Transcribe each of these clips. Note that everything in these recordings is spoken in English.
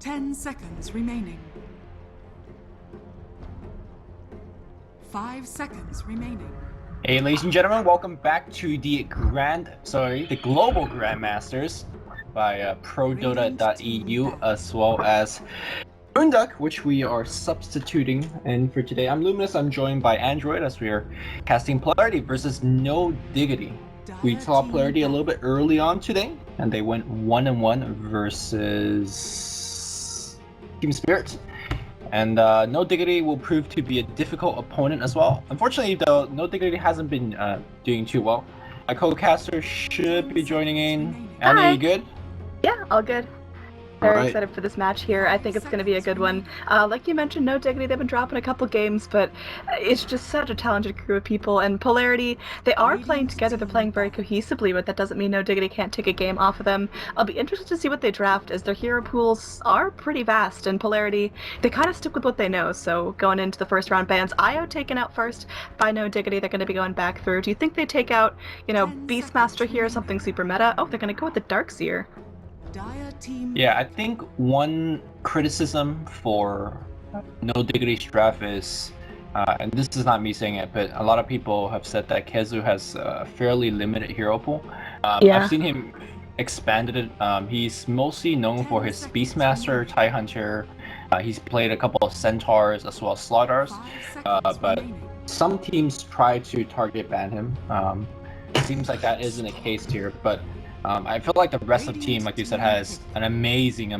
10 seconds remaining. 5 seconds remaining. Hey, ladies and gentlemen, welcome back to the Global Grandmasters by ProDotA.eu, as well as DiG, which we are substituting in for today. I'm Luminous. I'm joined by Android as we are casting Polarity versus no Diggity. We saw Polarity a little bit early on today, and they went 1-1 versus Team Spirit. And no Diggity will prove to be a difficult opponent as well. Unfortunately, though, no Diggity hasn't been doing too well. My co-caster should be joining in. Annie, you good? Yeah, all good. Very excited for this match here. I think it's going to be a good one. Like you mentioned, no Diggity, they've been dropping a couple games, but it's just such a talented group of people. And Polarity, they are playing together, they're playing very cohesively, but that doesn't mean no Diggity can't take a game off of them. I'll be interested to see what they draft, as their hero pools are pretty vast, and Polarity, they kind of stick with what they know. So going into the first round bans, Io taken out first by no Diggity, they're going to be going back through. Do you think they take out, Beastmaster here, something super meta? Oh, they're going to go with the Darkseer. Yeah, I think one criticism for no Diggity's draft is, and this is not me saying it, but a lot of people have said that Kezu has a fairly limited hero pool. I've seen him expanded it. He's mostly known for his Beastmaster, TIE Hunter. He's played a couple of Centaurs as well as Slaughters, but some teams try to target ban him. It seems like that isn't a case here, but I feel like the rest of the team, like you said, has an amazing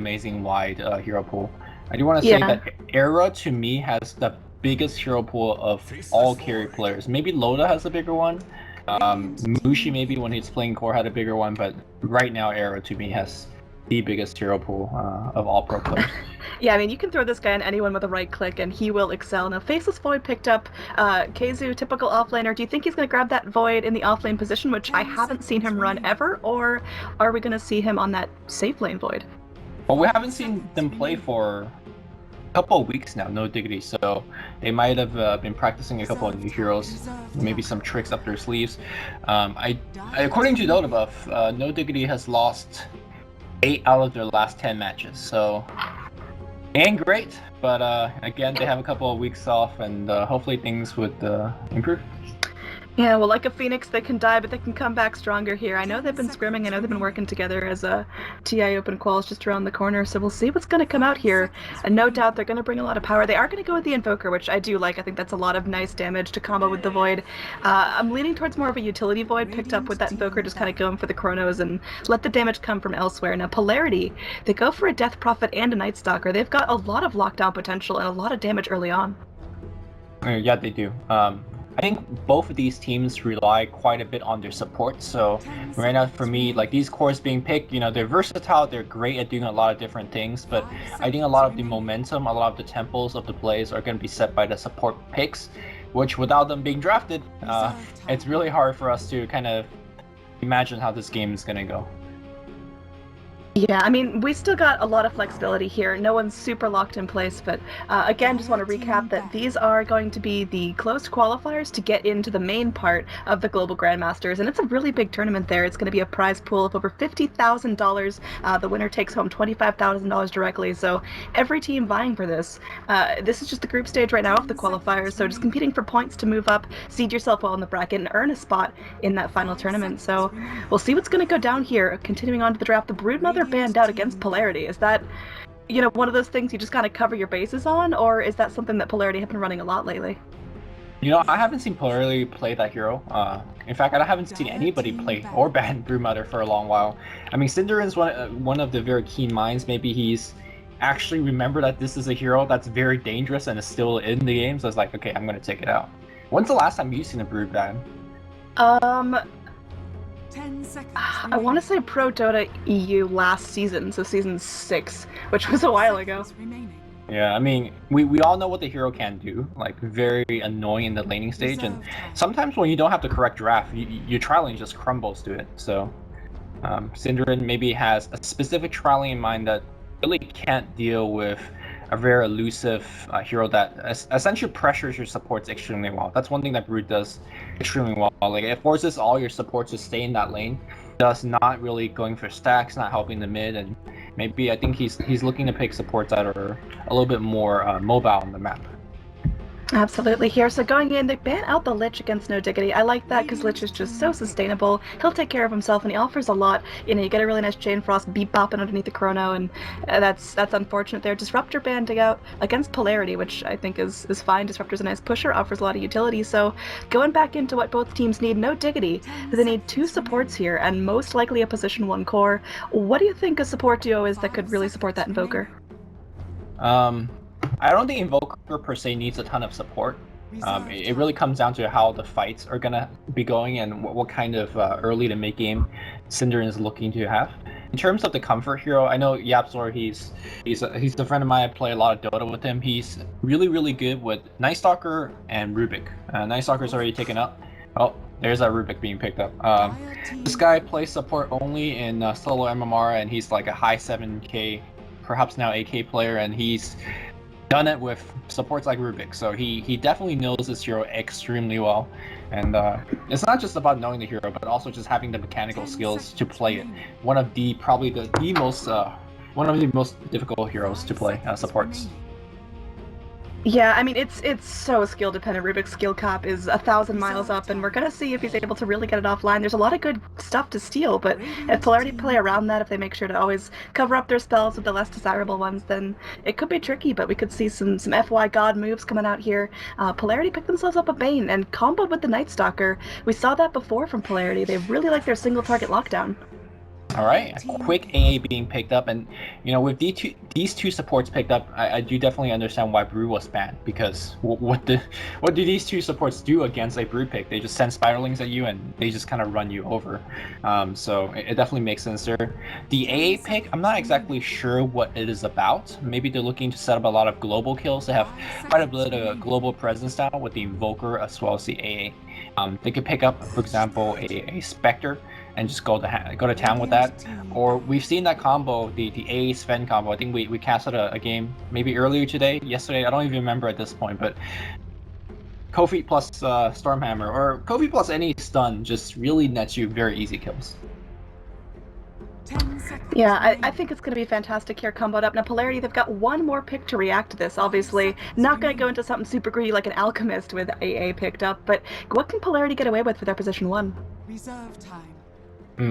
wide hero pool. I do want to say that Era, to me, has the biggest hero pool of all carry players. Maybe Loda has a bigger one. Mushi, maybe when he's playing core, had a bigger one, but right now Era, to me, has the biggest hero pool of all pro players. Yeah, I mean, you can throw this guy on anyone with a right click and he will excel. Now, Faceless Void picked up Kezu, typical offlaner. Do you think he's going to grab that Void in the offlane position, which I haven't seen him run ever, or are we going to see him on that safe lane Void? Well, we haven't seen them play for a couple of weeks now, no Diggity, so they might have been practicing a couple of new heroes, maybe some tricks up their sleeves. According to Dota Buff, no Diggity has lost 8 out of their last 10 matches, so ain't great, but again, they have a couple of weeks off, and hopefully things would improve. Yeah, well, like a phoenix, they can die, but they can come back stronger here. I know they've been scrimming, I know they've been working together as a TI Open Quals just around the corner, so we'll see what's going to come out here. And no doubt they're going to bring a lot of power. They are going to go with the Invoker, which I do like. I think that's a lot of nice damage to combo with the Void. I'm leaning towards more of a utility Void, picked up with that Invoker, just kind of going for the Chronos and let the damage come from elsewhere. Now, Polarity, they go for a Death Prophet and a Night Stalker. They've got a lot of lockdown potential and a lot of damage early on. Yeah, they do. I think both of these teams rely quite a bit on their support, so right now for me, like these cores being picked, they're versatile, they're great at doing a lot of different things, but I think a lot of the momentum, a lot of the tempos of the plays are going to be set by the support picks, which without them being drafted, it's really hard for us to kind of imagine how this game is going to go. Yeah, I mean, we still got a lot of flexibility here. No one's super locked in place, but again, just want to recap that these are going to be the closed qualifiers to get into the main part of the Global Grandmasters, and it's a really big tournament there. It's going to be a prize pool of over $50,000. The winner takes home $25,000 directly, so every team vying for this. This is just the group stage right now of the qualifiers, so just competing for points to move up, seed yourself well in the bracket, and earn a spot in that final tournament. So we'll see what's going to go down here. Continuing on to the draft, the Broodmother banned out against Polarity. Is that, one of those things you just kind of cover your bases on, or is that something that Polarity have been running a lot lately? I haven't seen Polarity play that hero. In fact, I haven't seen anybody play or ban Broodmother for a long while. I mean, Cinderin's one of the very keen minds. Maybe he's actually remembered that this is a hero that's very dangerous and is still in the game, so it's like, okay, I'm going to take it out. When's the last time you've seen a Brood ban? 10 seconds. I want to say ProDotA EU last season, so season 6, which was a while ago. Yeah, I mean, we all know what the hero can do, like very annoying in the laning stage, and sometimes when you don't have the correct draft, your trialing just crumbles to it. So Cinderin maybe has a specific trialing in mind that really can't deal with a very elusive hero that essentially pressures your supports extremely well. That's one thing that Brood does extremely well. Like, it forces all your supports to stay in that lane. thus not really going for stacks, not helping the mid, and maybe I think he's looking to pick supports that are a little bit more mobile on the map. Absolutely here. So going in, they ban out the Lich against no Diggity. I like that because Lich is just so sustainable. He'll take care of himself and he offers a lot. You know, you get a really nice Chain Frost beat bopping underneath the Chrono, and that's unfortunate there. Disruptor banding out against Polarity, which I think is fine. Disruptor's a nice pusher, offers a lot of utility. So going back into what both teams need, no Diggity. They need 2 supports here and most likely a position 1 core. What do you think a support duo is that could really support that Invoker? I don't think Invoker per se needs a ton of support. It really comes down to how the fights are gonna be going and what kind of early to mid game Synderen is looking to have. In terms of the comfort hero, I know Yapzor, he's a friend of mine. I play a lot of Dota with him. He's really good with Night Stalker and Rubik. Night Stalker's already taken up. Oh, there's that Rubik being picked up. This guy plays support only in solo MMR, and he's like a high 7k, perhaps now 8k player, and he's done it with supports like Rubik, so he definitely knows this hero extremely well, and it's not just about knowing the hero, but also just having the mechanical skills to play it. One of the most difficult heroes to play supports. Yeah, I mean, it's so skill dependent. Rubik's skill cap is 1,000 miles up, and we're gonna see if he's able to really get it offline. There's a lot of good stuff to steal, but if Polarity play around that, if they make sure to always cover up their spells with the less desirable ones, then it could be tricky, but we could see some FY God moves coming out here. Polarity picked themselves up a Bane and comboed with the Night Stalker. We saw that before from Polarity. They really like their single target lockdown. All right, quick AA being picked up, and you know, with these two supports picked up, I do definitely understand why Brew was banned, because what do these 2 supports do against a Brew pick? They just send spiralings at you and they just kind of run you over. So it definitely makes sense there. The AA pick, I'm not exactly sure what it is about. Maybe they're looking to set up a lot of global kills. They have quite a bit of global presence now with the Invoker as well as the AA. They could pick up, for example, a Spectre and just go to town with that. Or we've seen that combo, the AA Sven combo. I think we casted a game maybe earlier yesterday, I don't even remember at this point, but Kofi plus Stormhammer, or Kofi plus any stun, just really nets you very easy kills. Yeah, I think it's going to be fantastic here, comboed up. Now, Polarity, they've got 1 more pick to react to this, obviously. Not going to go into something super greedy like an Alchemist with AA picked up, but what can Polarity get away with for their position 1? Reserve time.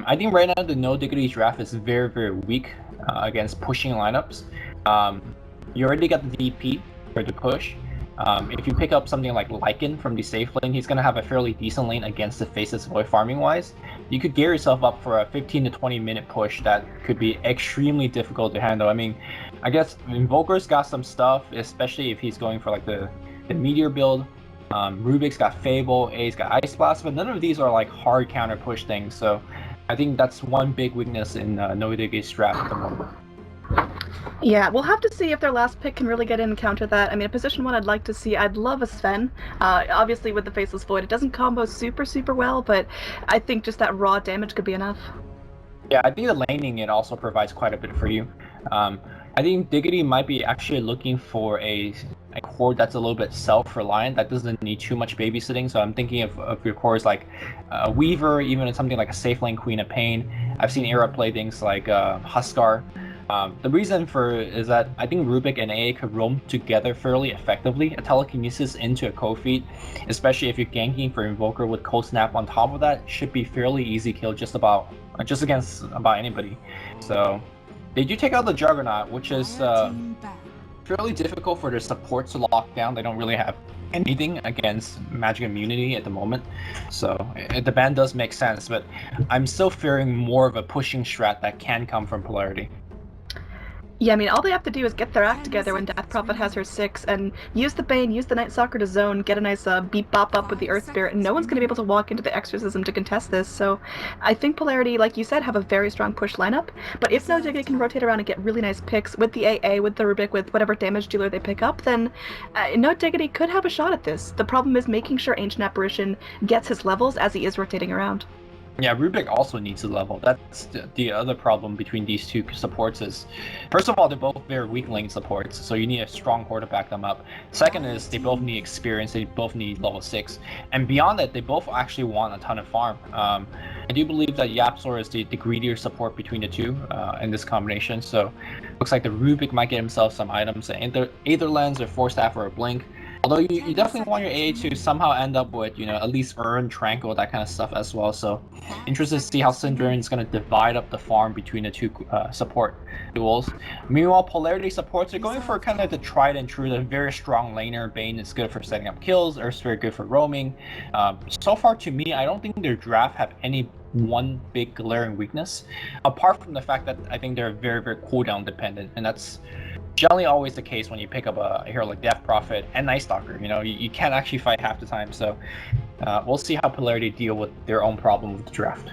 I think right now the no Diggity draft is very weak against pushing lineups. You already got the DP for the push. If you pick up something like Lycan from the safe lane, he's going to have a fairly decent lane against the Faceless Void farming wise. You could gear yourself up for a 15 to 20 minute push that could be extremely difficult to handle. I mean, I guess Invoker's got some stuff, especially if he's going for like the Meteor build. Rubik's got Fable, A's got Ice Blast, but none of these are like hard counter push things, so I think that's one big weakness in no Diggity's draft at the moment. Yeah, we'll have to see if their last pick can really get in and counter that. I mean, a position 1 I'd like to see, I'd love a Sven. Obviously with the Faceless Void, it doesn't combo super well, but I think just that raw damage could be enough. Yeah, I think the laning it also provides quite a bit for you. I think Diggity might be actually looking for a core that's a little bit self-reliant, that doesn't need too much babysitting. So I'm thinking of your cores like Weaver, even something like a safe lane Queen of Pain. I've seen Era play things like Huskar. The reason is that I think Rubik and AA could roam together fairly effectively. A telekinesis into a cold feet, especially if you're ganking for Invoker with cold snap on top of that, should be fairly easy kill just against about anybody. So they do take out the Juggernaut, which is fairly difficult for their support to lock down. They don't really have anything against magic immunity at the moment, so the ban does make sense, but I'm still fearing more of a pushing strat that can come from Polarity. Yeah, I mean, all they have to do is get their act together when Death Prophet has her 6, and use the Bane, use the Night Stalker to zone, get a nice beat bop up with the Earth Spirit, and no one's going to be able to walk into the Exorcism to contest this, so I think Polarity, like you said, have a very strong push lineup, but if no Diggity can rotate around and get really nice picks with the AA, with the Rubik, with whatever damage dealer they pick up, then no Diggity could have a shot at this. The problem is making sure Ancient Apparition gets his levels as he is rotating around. Yeah, Rubik also needs a level. That's the other problem between these two supports is, first of all, they're both very weak lane supports, so you need a strong core to back them up. Second is they both need experience, they both need level 6. And beyond that, they both actually want a ton of farm. I do believe that Yapzor is the greedier support between the two in this combination, so looks like the Rubik might get himself some items, either lens or Force Staff or a Blink. Although you definitely want your AA to somehow end up with, at least Earn, Tranquil, that kind of stuff as well. So interested to see how Syndrome is going to divide up the farm between the two support duels. Meanwhile, Polarity supports are going for kind of the tried and true, the very strong laner. Bane is good for setting up kills, Earth's very good for roaming. So far to me, I don't think their draft have any one big glaring weakness, apart from the fact that I think they're very, very cooldown dependent, and that's generally always the case when you pick up a hero like Death Prophet and Night Stalker. You can't actually fight half the time, so we'll see how Polarity deal with their own problem with the draft.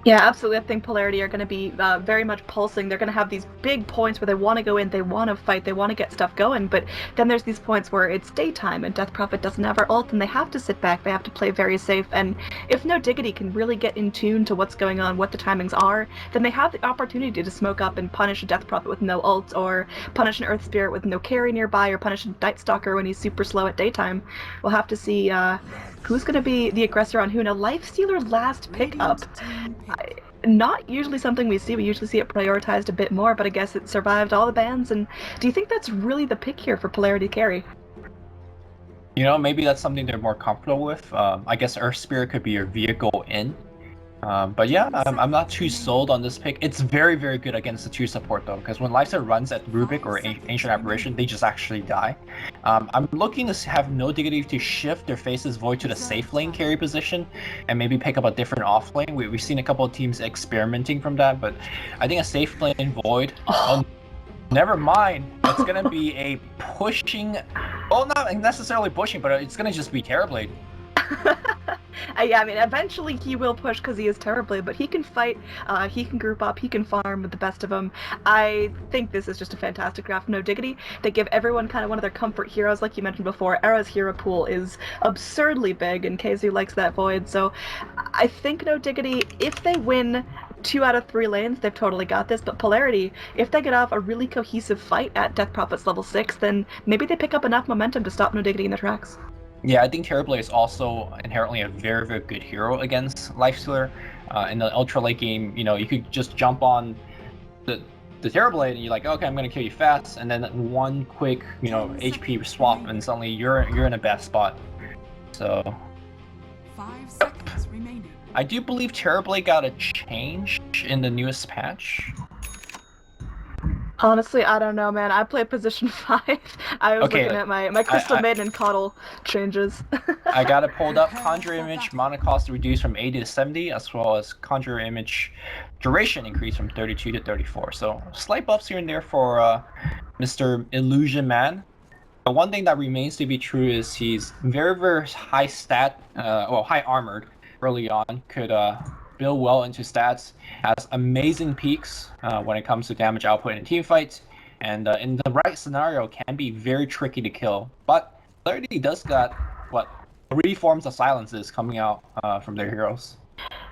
Yeah, absolutely. I think Polarity are going to be very much pulsing. They're going to have these big points where they want to go in, they want to fight, they want to get stuff going, but then there's these points where it's daytime and Death Prophet doesn't have her ult and they have to sit back, they have to play very safe, and if no Diggity can really get in tune to what's going on, what the timings are, then they have the opportunity to smoke up and punish a Death Prophet with no ult, or punish an Earth Spirit with no carry nearby, or punish a Night Stalker when he's super slow at daytime. We'll have to see who's going to be the aggressor on who. Now, Lifestealer last pickup. Not usually something we see. We usually see it prioritized a bit more, but I guess it survived all the bans. And do you think that's really the pick here for Polarity carry? Maybe that's something they're more comfortable with. I guess Earth Spirit could be your vehicle in. But yeah, I'm not too sold on this pick. It's very, very good against the 2 support though, because when Lifestealer runs at Rubik or Ancient Apparition, they just actually die. I'm looking to have no Diggity to shift their Faceless Void to the safe lane carry position and maybe pick up a different off lane. We've seen a couple of teams experimenting from that, but I think a safe lane Void... Oh, never mind. It's going to be a pushing... Well, not necessarily pushing, but it's going to just be Terrorblade. Yeah, I mean, eventually he will push because he is Terrorblade, but he can fight, he can group up, he can farm with the best of them. I think this is just a fantastic draft. No Diggity. They give everyone kind of one of their comfort heroes, like you mentioned before. Era's hero pool is absurdly big, and KZ likes that Void, so I think No Diggity, if they win 2 out of 3 lanes, they've totally got this, but Polarity, if they get off a really cohesive fight at Death Prophet's level 6, then maybe they pick up enough momentum to stop No Diggity in the tracks. Yeah, I think Terrorblade is also inherently a very, very good hero against Lifestealer. In the ultra late game, you could just jump on the Terrorblade and you're like, okay, I'm gonna kill you fast, and then one quick, HP swap, and suddenly you're in a bad spot. So 5 seconds remaining. I do believe Terrorblade got a change in the newest patch. Honestly, I don't know, man. I play position 5. I was looking at my Crystal Maiden and Coddle changes. I got it pulled up. Conjure Image mana cost reduced from 80 to 70, as well as Conjure Image duration increased from 32 to 34. So slight buffs here and there for Mr. Illusion Man. But one thing that remains to be true is he's very, very high stat, high armored early on. Could build well into stats, has amazing peaks when it comes to damage output in team fights, and in the right scenario can be very tricky to kill. But Polarity does got 3 forms of silences coming out from their heroes.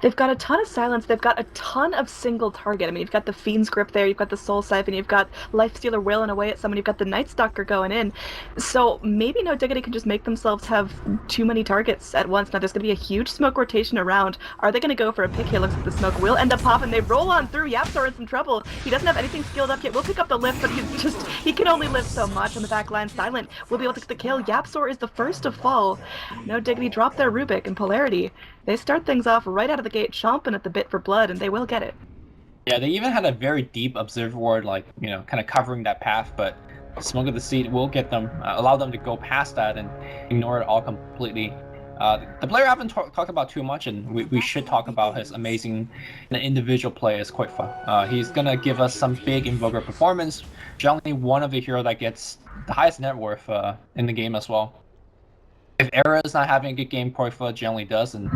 They've got a ton of silence, they've got a ton of single target. I mean, you've got the Fiend's Grip there, you've got the Soul Siphon, you've got Lifestealer wailing away at someone, you've got the Night Stalker going in. So maybe No Diggity can just make themselves have too many targets at once. Now there's going to be a huge smoke rotation around. Are they going to go for a pick here? Looks like the smoke will end up popping. They roll on through. Yapzor in some trouble. He doesn't have anything skilled up yet. We'll pick up the lift, but he can only lift so much on the back line. Silent will be able to get the kill. Yapzor is the first to fall. No Diggity drop their Rubik, and Polarity, they start things off right out of the gate, chomping at the bit for blood, and they will get it. Yeah, they even had a very deep observer ward, kind of covering that path, but Smoke of the Seed will get them, allow them to go past that and ignore it all completely. The player I haven't talked about too much, and we should talk about his amazing individual play is quite fun. He's going to give us some big Invoker performance, generally one of the hero that gets the highest net worth in the game as well. If Era is not having a good game, Poifa generally does, and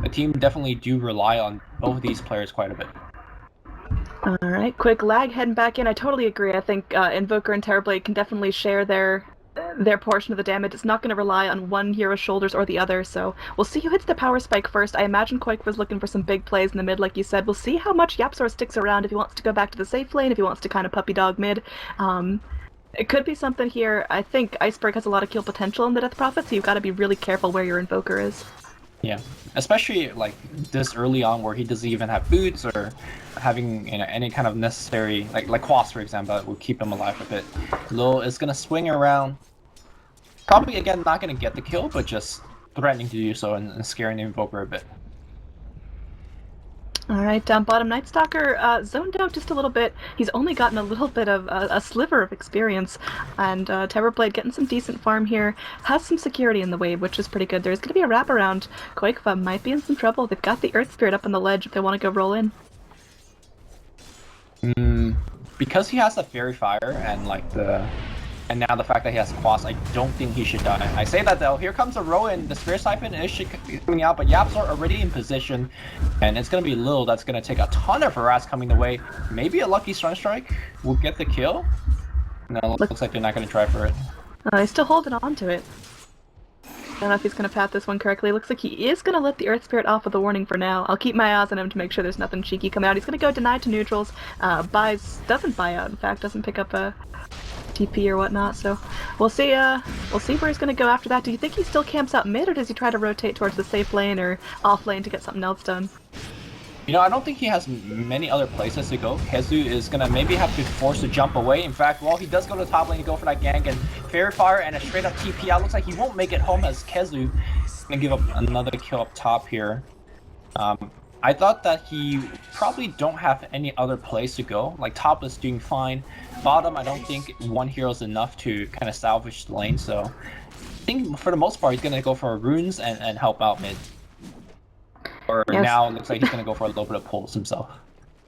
the team definitely do rely on both of these players quite a bit. Alright, quick lag heading back in. I totally agree. I think Invoker and Terrorblade can definitely share their their portion of the damage. It's not going to rely on one hero's shoulders or the other, so we'll see who hits the power spike first. I imagine Quake was looking for some big plays in the mid, like you said. We'll see how much Yapzor sticks around, if he wants to go back to the safe lane, if he wants to kind of puppy dog mid. It could be something here. I think Iceberg has a lot of kill potential in the Death Prophet, so you've got to be really careful where your Invoker is. Yeah, especially like this early on where he doesn't even have boots or having any kind of necessary like Quas, for example, that will keep him alive a bit. Lil is gonna swing around, probably again not gonna get the kill, but just threatening to do so and scaring the Invoker a bit. Alright, down bottom, Night Stalker zoned out just a little bit. He's only gotten a little bit of a sliver of experience, and Terrorblade getting some decent farm here. Has some security in the wave, which is pretty good. There's going to be a wraparound. Quakeva might be in some trouble. They've got the Earth Spirit up on the ledge if they want to go roll in. Because he has the Fairy Fire and now the fact that he has Quas, I don't think he should die. I say that though, here comes a Rowan, the Spirit Siphon is coming out, but Yaps are already in position, and it's gonna be Lil that's gonna take a ton of harass coming the way. Maybe a lucky Sunstrike will get the kill? No, looks like they're not gonna try for it. He's still holding on to it. I don't know if he's gonna path this one correctly. Looks like he is gonna let the Earth Spirit off with a warning for now. I'll keep my eyes on him to make sure there's nothing cheeky coming out. He's gonna go deny to neutrals, doesn't buy out, in fact, doesn't pick up a TP or whatnot, so we'll see where he's gonna go after that. Do you think he still camps out mid, or does he try to rotate towards the safe lane or off lane to get something else done? You know, I don't think he has many other places to go. Kezu is gonna maybe have to force to jump away. In fact, well, he does go to the top lane to go for that gank, and Fairy Fire and a straight up TP out. Looks like he won't make it home as Kezu is gonna give up another kill up top here. I thought that he probably don't have any other place to go. Like top is doing fine. Bottom, I don't think one hero is enough to kind of salvage the lane. So I think for the most part, he's gonna go for runes and help out mid. Or yes. Now it looks like he's gonna go for a little bit of pulls himself.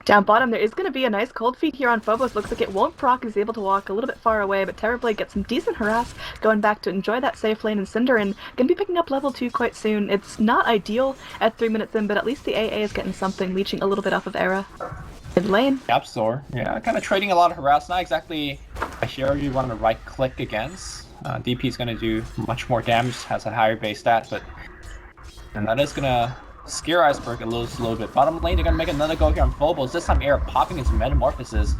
Down bottom, there is going to be a nice cold feed here on Phobos. Looks like it won't proc. He's able to walk a little bit far away, but Terrorblade gets some decent harass, going back to enjoy that safe lane and Cinder, and going to be picking up level 2 quite soon. It's not ideal at 3 minutes in, but at least the AA is getting something, leeching a little bit off of Era. Mid lane. Yapzor, yeah, kind of trading a lot of harass. Not exactly a hero you want to right click against. DP is going to do much more damage, has a higher base stat, and that is going to scare Iceberg a little bit. Bottom lane, they're gonna make another go here on Phobos. This time Era popping his Metamorphosis.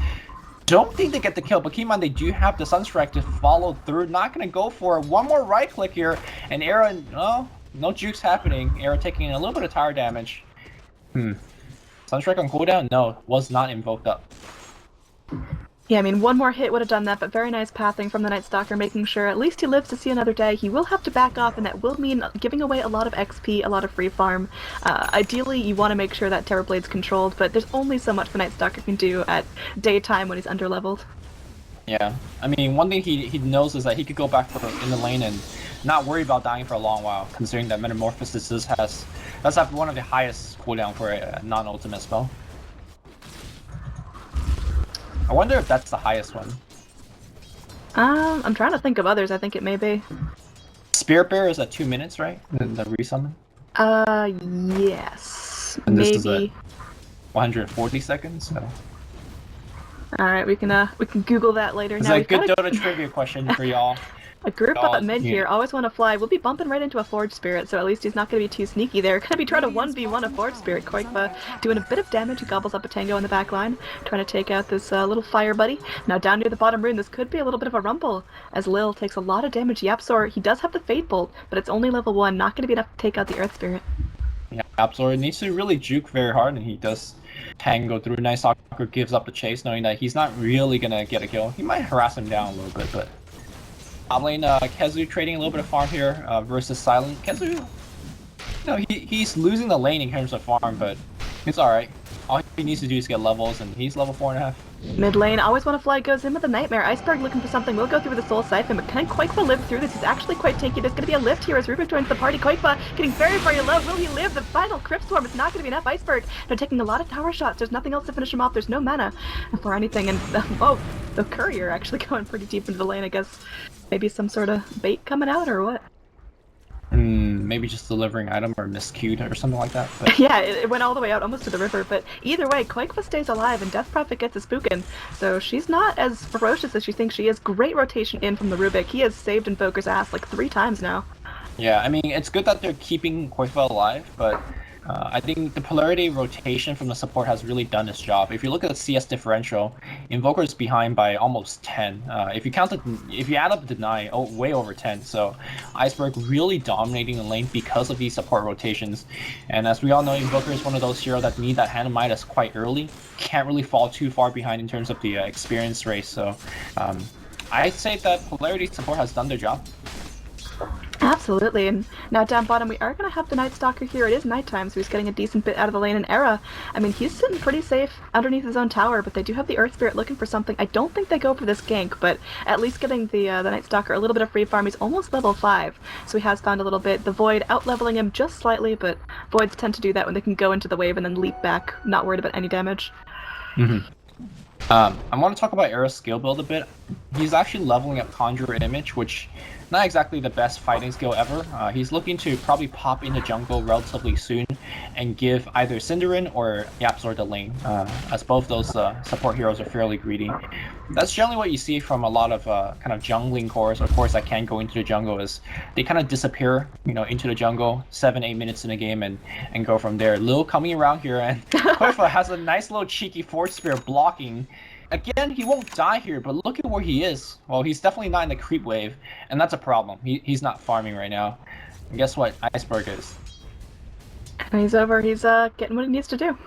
Don't think they get the kill, but keep in mind they do have the Sunstrike to follow through. Not gonna go for it. One more right click here, and Era, no jukes happening. Era taking a little bit of tower damage. Sunstrike on cooldown? No, was not invoked up. Yeah, I mean, one more hit would have done that, but very nice pathing from the Night Stalker, making sure at least he lives to see another day. He will have to back off, and that will mean giving away a lot of XP, a lot of free farm. Ideally, you want to make sure that Terrorblade's controlled, but there's only so much the Night Stalker can do at daytime when he's underleveled. Yeah, I mean, one thing he knows is that he could go back in the lane and not worry about dying for a long while, considering that Metamorphosis does have one of the highest cooldown for a non-ultimate spell. I wonder if that's the highest one. I'm trying to think of others. I think it may be. Spirit Bear is at 2 minutes, right? The resummon? Yes. And maybe. This is at 140 seconds, so. Alright, we can Google that later. It's a good Dota trivia question for y'all. A group up at mid here, always want to fly. We'll be bumping right into a Forge Spirit, so at least he's not going to be too sneaky there. Going to be trying to 1v1 a Forge Spirit. Quakeva doing a bit of damage. He gobbles up a Tango in the back line, trying to take out this little fire buddy. Now down near the bottom rune, this could be a little bit of a rumble, as Lil takes a lot of damage. Yapzor, he does have the Fate Bolt, but it's only level 1, not going to be enough to take out the Earth Spirit. Yeah, Yapzor needs to really juke very hard, and he does Tango through. Night Stalker gives up the chase, knowing that he's not really going to get a kill. He might harass him down a little bit, but top lane, Kezu trading a little bit of farm here versus Silent. Kezu, he's losing the lane in terms of farm, but it's alright. All he needs to do is get levels, and he's level 4.5. Mid lane, always want to fly, goes in with a Nightmare. Iceberg looking for something, will go through with the Soul Siphon, but can Quakeva live through this? He's actually quite tanky. There's going to be a lift here as Rubik joins the party. Quakeva getting very, very low. Will he live? The final Crypt Storm is not going to be enough. Iceberg, they're taking a lot of tower shots. There's nothing else to finish him off. There's no mana for anything, and the Courier actually going pretty deep into the lane, I guess. Maybe some sort of bait coming out, or what? Maybe just delivering item or miscued or something like that. But... Yeah, it went all the way out almost to the river, but either way, Quakefa stays alive and Death Prophet gets a spookin', so she's not as ferocious as she thinks she is. Great rotation in from the Rubik. He has saved Invoker's ass like 3 times now. Yeah, I mean, it's good that they're keeping Quakefa alive, but I think the Polarity rotation from the support has really done its job. If you look at the CS differential, Invoker's behind by almost 10. If you add up the deny, way over 10. So Iceberg really dominating the lane because of these support rotations. And as we all know, Invoker is one of those heroes that need that hand of Midas quite early. Can't really fall too far behind in terms of the experience race. So I say that Polarity support has done their job. Absolutely, and now down bottom we are going to have the Night Stalker here. It is nighttime, so he's getting a decent bit out of the lane in Era. I mean, he's sitting pretty safe underneath his own tower, but they do have the Earth Spirit looking for something. I don't think they go for this gank, but at least getting the Night Stalker a little bit of free farm. He's almost level 5, so he has found a little bit. The Void out-leveling him just slightly, but Voids tend to do that when they can go into the wave and then leap back, not worried about any damage. I want to talk about Era's skill build a bit. He's actually leveling up Conjurer Image, which not exactly the best fighting skill ever. He's looking to probably pop into jungle relatively soon and give either Cinderin or Yapzor the lane, as both those support heroes are fairly greedy. That's generally what you see from a lot of kind of jungling cores, or cores that can go into the jungle, is they kind of disappear, into the jungle 7-8 minutes in a game and go from there. Lil coming around here, and Quakefa has a nice little cheeky Force Spear blocking. Again, he won't die here, but look at where he is. Well, he's definitely not in the creep wave, and that's a problem. He's not farming right now. And guess what? Iceberg is. He's over. He's getting what he needs to do.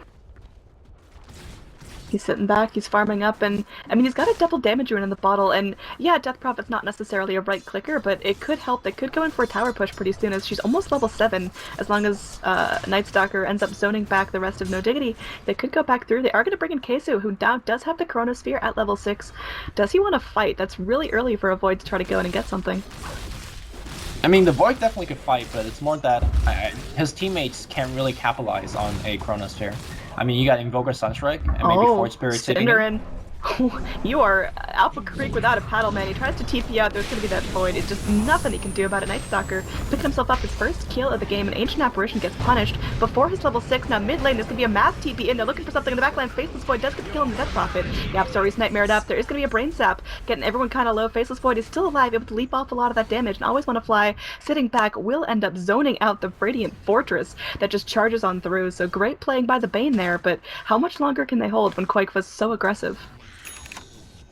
He's sitting back, he's farming up, and I mean, he's got a double damage rune in the bottle, and yeah, Death Prophet's not necessarily a right clicker, but it could help. They could go in for a tower push pretty soon, as she's almost level 7, as long as Night Stalker ends up zoning back the rest of No Diggity. They could go back through. They are going to bring in Kesu, who now does have the Chronosphere at level 6. Does he want to fight? That's really early for a Void to try to go in and get something. I mean, the Void definitely could fight, but it's more that his teammates can't really capitalize on a Chronosphere. I mean, you got Invoker Sunstrike, and maybe Force Spirit sitting in. You are Alpha Creek without a paddle, man. He tries to TP out, there's gonna be that Void. It's just nothing he can do about it. Night Stalker picking himself up his first kill of the game, and Ancient Apparition gets punished before his level 6. Now mid lane, there's gonna be a mass TP in. They're looking for something in the backline. Faceless Void does get the kill on the Death Prophet. Yep, Story's nightmared up. There is gonna be a Brain Sap, getting everyone kind of low. Faceless Void is still alive, able to leap off a lot of that damage, and always want to fly. Sitting back will end up zoning out the Radiant Fortress that just charges on through. So great playing by the Bane there, but how much longer can they hold when Quake was so aggressive?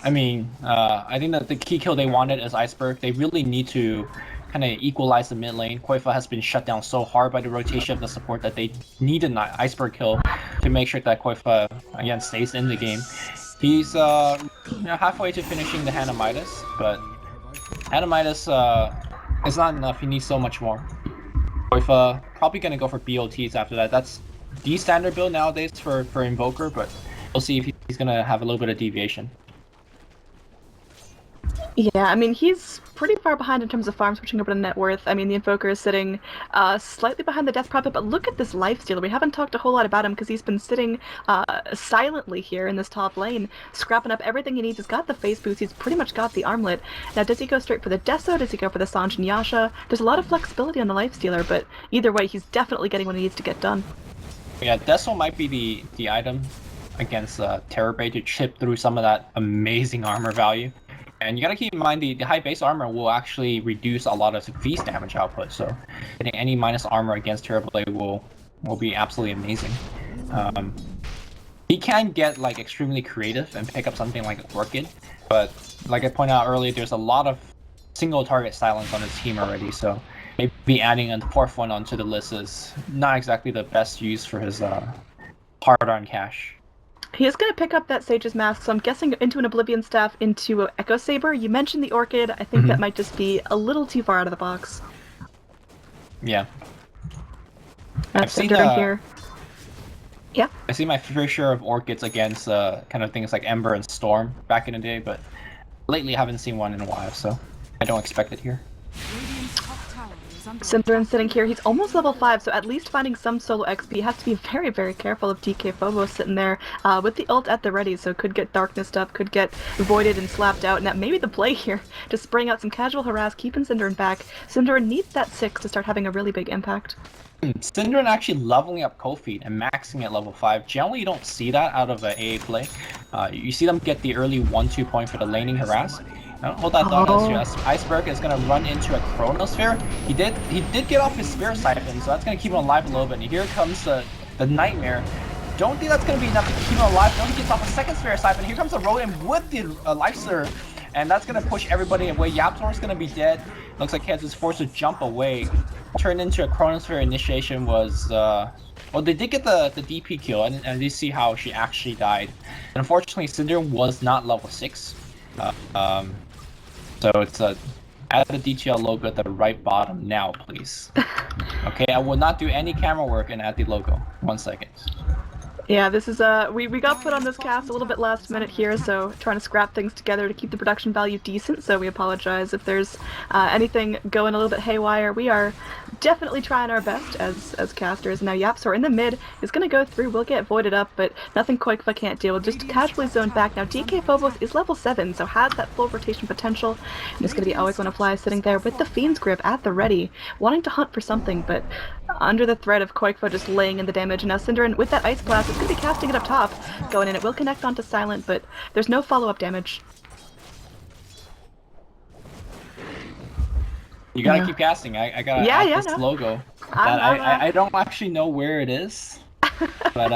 I mean, I think that the key kill they wanted is Iceberg. They really need to kind of equalize the mid lane. Quakefa has been shut down so hard by the rotation of the support that they need an Iceberg kill to make sure that Quakefa, again, stays in the game. He's halfway to finishing the Hand of Midas, but Hand of Midas is not enough. He needs so much more. Quakefa probably going to go for BOTs after that. That's the standard build nowadays for Invoker, but we'll see if he's going to have a little bit of deviation. Yeah, I mean, he's pretty far behind in terms of farm switching over to net worth. I mean, the Invoker is sitting slightly behind the Death Prophet, but look at this lifestealer. We haven't talked a whole lot about him because he's been sitting silently here in this top lane, scrapping up everything he needs. He's got the face boost, he's pretty much got the armlet. Now, does he go straight for the Deso? Does he go for the Sanj and Yasha? There's a lot of flexibility on the lifestealer, but either way, he's definitely getting what he needs to get done. Yeah, Deso might be the item against Terrorbait to chip through some of that amazing armor value. And you gotta keep in mind the high base armor will actually reduce a lot of feast damage output, so getting any minus armor against Terrorblade will be absolutely amazing. He can get like extremely creative and pick up something like Orchid, but like I pointed out earlier, there's a lot of single target silence on his team already, so maybe adding a 4th one onto the list is not exactly the best use for his hard-on cash. He is going to pick up that Sage's Mask, so I'm guessing into an Oblivion Staff, into an Echo Saber. You mentioned the Orchid. I think that might just be a little too far out of the box. Yeah. I've seen here. Yeah. I see my fair share of Orchids against kind of things like Ember and Storm back in the day, but lately I haven't seen one in a while, so I don't expect it here. Synderen sitting here, he's almost level 5, so at least finding some solo XP. Has to be very, very careful of DK Phobos sitting there with the ult at the ready, so could get darknessed up, could get voided and slapped out, and that may be the play here. Just spraying out some casual harass, keeping Synderen back. Synderen needs that 6 to start having a really big impact. Synderen actually leveling up Kofi and maxing at level 5. Generally, you don't see that out of an AA play. You see them get the early 1-2 point for the laning harass. Hold that thought as Iceberg is gonna run into a Chronosphere. He did get off his Spirit Siphon, so that's gonna keep him alive a little bit. And here comes the Nightmare. Don't think that's gonna be enough to keep him alive. Don't he gets off a second Spirit Siphon. Here comes the Rodan with the Lifestealer, and that's gonna push everybody away. Yapzor's gonna be dead. Looks like Kez is forced to jump away. Turned into a Chronosphere initiation was well, they did get the DP kill, and you see how she actually died. And unfortunately, Synderen was not level 6. So it's add the DTL logo at the right bottom now, please. Okay, I will not do any camera work and add the logo. 1 second. Yeah, this is we got put on this cast a little bit last minute here, so trying to scrap things together to keep the production value decent, so we apologize if there's anything going a little bit haywire. We are definitely trying our best as casters. Now Yapzor in the mid is going to go through, will get voided up, but nothing Koikva can't deal with, just casually zoned back. Now DK Phobos is level 7, so has that full rotation potential, and it's going to be always want to fly sitting there with the Fiend's Grip at the ready, wanting to hunt for something, but under the threat of Koikva just laying in the damage. And now Synderen with that Ice Blast is going to be casting it up top, going in. It will connect onto Silent, but there's no follow-up damage. You gotta keep casting. I gotta add this logo. I don't actually know where it is, but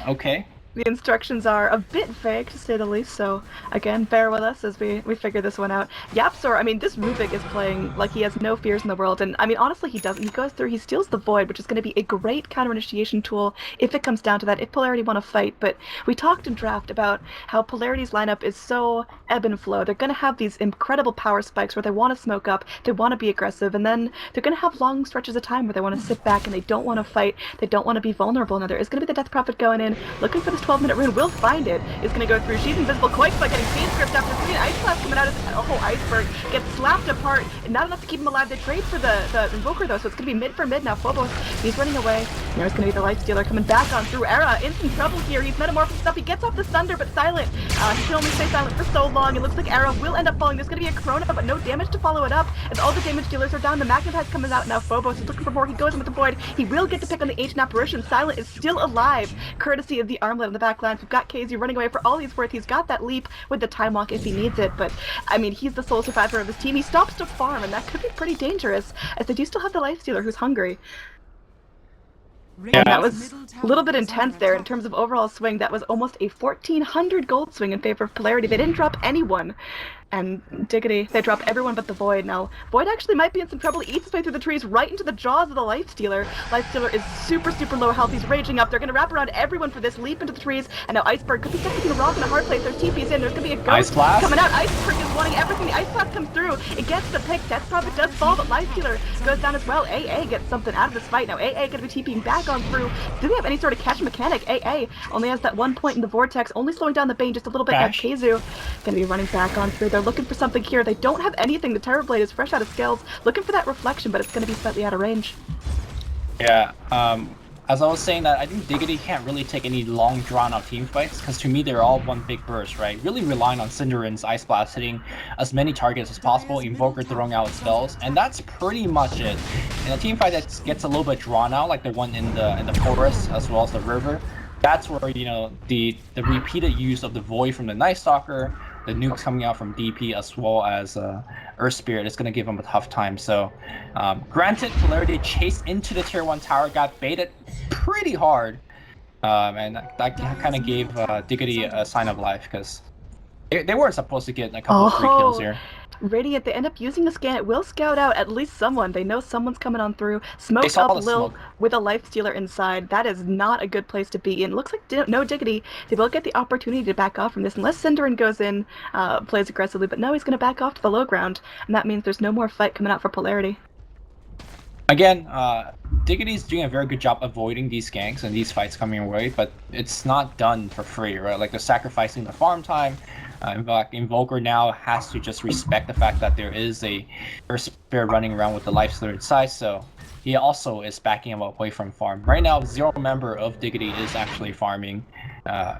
okay. The instructions are a bit vague, to say the least, so again, bear with us as we figure this one out. Yapzor, I mean, this Rubik is playing like he has no fears in the world, and I mean, honestly, he doesn't. He goes through, he steals the Void, which is going to be a great counter-initiation tool if it comes down to that, if Polarity want to fight, but we talked in draft about how Polarity's lineup is so ebb and flow. They're going to have these incredible power spikes where they want to smoke up, they want to be aggressive, and then they're going to have long stretches of time where they want to sit back and they don't want to fight, they don't want to be vulnerable. Now there is going to be the Death Prophet going in, looking for this 12-minute rune, will find it. It's going to go through. She's invisible. Koikva getting Fiend Script after 3. Ice Blast coming out of the whole Iceberg. Gets slapped apart. And not enough to keep him alive. They trade for the Invoker though, so it's going to be mid for mid now. Phobos, he's running away. There's going to be the Lifestealer coming back on through. Era in some trouble here. He's metamorphosed stuff. He gets off the Thunder, but Silent. He can only stay silent for so long. It looks like Era will end up falling. There's going to be a Corona, but no damage to follow it up. As all the damage dealers are down, the Magnetize coming out now. Phobos is looking for more. He goes in with the Void. He will get to pick on the Ancient Apparition. Silent is still alive, courtesy of the Armlet on the back line. We've got KZ running away for all he's worth. He's got that leap with the Time Walk if he needs it, but I mean, he's the sole survivor of his team. He stops to farm, and that could be pretty dangerous, as they do still have the Lifestealer who's hungry. And that was a little bit intense there in terms of overall swing. That was almost a 1,400 gold swing in favor of Polarity. They didn't drop anyone. And Diggity, they drop everyone but the Void. Now, Void actually might be in some trouble. He eats his way through the trees right into the jaws of the Lifestealer. Lifestealer is super, super low health. He's raging up. They're going to wrap around everyone for this leap into the trees. And now Iceberg could be stuck between a rock and a hard place. There's TPs in. There's going to be a ghost coming out. Iceberg is wanting everything. The Ice Blast comes through. It gets the pick. Death Prophet does fall, but Lifestealer goes down as well. AA gets something out of this fight. Now, AA going to be TPing back on through. Do they have any sort of catch mechanic? AA only has that 1 point in the Vortex, only slowing down the Bane just a little bit. Now, Keizu going to be running back on through. They're looking for something here. They don't have anything. The Terrorblade is fresh out of scales, looking for that reflection, but it's going to be slightly out of range. Yeah, as I was saying that, I think Diggity can't really take any long drawn-out team fights, because to me they're all one big burst, right? Really relying on Synderen's Ice Blast hitting as many targets as possible, Invoker throwing out spells, and that's pretty much it. In a team fight that gets a little bit drawn out, like the one in the forest as well as the river, that's where, you know, the repeated use of the Void from the Night Stalker, the nukes coming out from DP, as well as Earth Spirit is going to give him a tough time. So, granted, Polarity chased into the Tier 1 tower, got baited pretty hard, and that kind of gave Diggity a sign of life, because they weren't supposed to get a couple of free kills here. Radiant, they end up using the scan. It will scout out at least someone. They know someone's coming on through. Smoke up Lil with a Lifestealer inside. That is not a good place to be in. Looks like no Diggity. They will get the opportunity to back off from this, unless Synderen goes in, plays aggressively. But no, he's going to back off to the low ground, and that means there's no more fight coming out for Polarity. Again, Diggity's doing a very good job avoiding these ganks and these fights coming away, but it's not done for free, right? Like they're sacrificing the farm time. In fact, Invoker now has to just respect the fact that there is a Earth Spirit running around with the Lifestealer inside, so he also is backing him away from farm. Right now, 0 member of Diggity is actually farming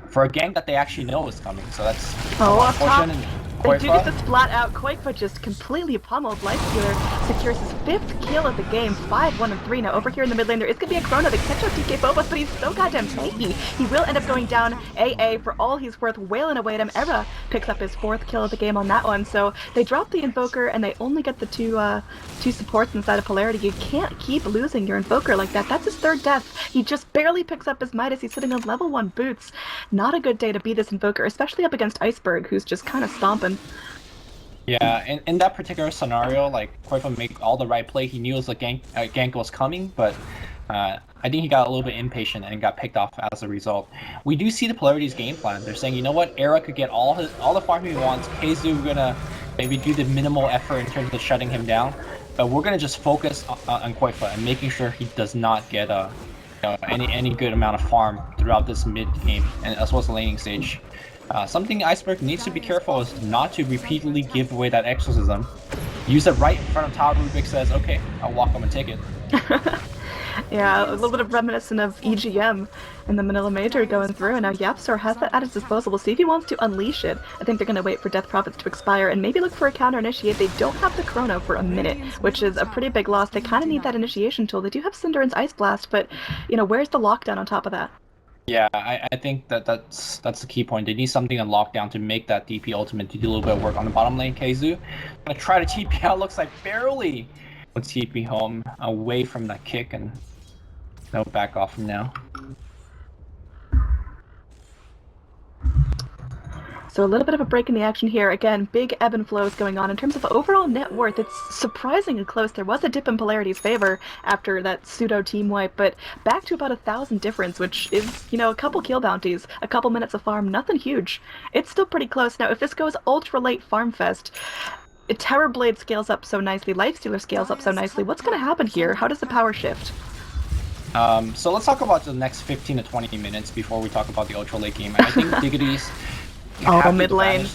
for a gank that they actually know is coming, so that's unfortunate. They do get this flat out. Quakefoot just completely pummeled. Lifestealer secures his 5th kill of the game, 5-1-3. Now over here in the mid lane, there is going to be a Chrono that catch up DK Phobos, but he's so goddamn tanky. He will end up going down AA for all he's worth, wailing away at him. Era picks up his 4th kill of the game on that one. So they drop the Invoker and they only get the two supports inside of Polarity. You can't keep losing your Invoker like that. That's his 3rd death. He just barely picks up his Midas. He's sitting on level 1 boots. Not a good day to be this Invoker, especially up against Iceberg, who's just kind of stomping. Yeah, in that particular scenario, like Quakefoot made all the right play. He knew it was a gank was coming, but I think he got a little bit impatient and got picked off as a result. We do see the Polarity's game plan. They're saying, you know what, Era could get all the farm he wants. KZU gonna maybe do the minimal effort in terms of shutting him down, but we're gonna just focus on Quakefoot and making sure he does not get any good amount of farm throughout this mid game and as well as the laning stage. Something Iceberg needs to be careful is not to repeatedly give away that exorcism. Use it right in front of Tower. Rubik says, okay, I'll walk him and take it. Yeah, a little bit of reminiscent of EGM in the Manila Major going through, and now Yapstor has that at his disposal. We'll see if he wants to unleash it. I think they're going to wait for Death Prophets to expire and maybe look for a counter initiate. They don't have the Chrono for a minute, which is a pretty big loss. They kind of need that initiation tool. They do have Cinderan's Ice Blast, but, you know, where's the lockdown on top of that? Yeah, I think that's the key point. They need something on lockdown to make that DP ultimate to do a little bit of work on the bottom lane. KZU gonna try to TP out, looks like barely will TP home away from that kick, and they'll back off from now. So a little bit of a break in the action here. Again, big ebb and flows going on. In terms of overall net worth, it's surprisingly close. There was a dip in Polarity's favor after that pseudo team wipe, but back to about 1,000 difference, which is, you know, a couple kill bounties, a couple minutes of farm, nothing huge. It's still pretty close. Now, if this goes ultra late farm fest, Terrorblade scales up so nicely, Lifestealer scales up so nicely. What's going to happen here? How does the power shift? So let's talk about the next 15 to 20 minutes before we talk about the ultra late game. I think Diggity's mid lane.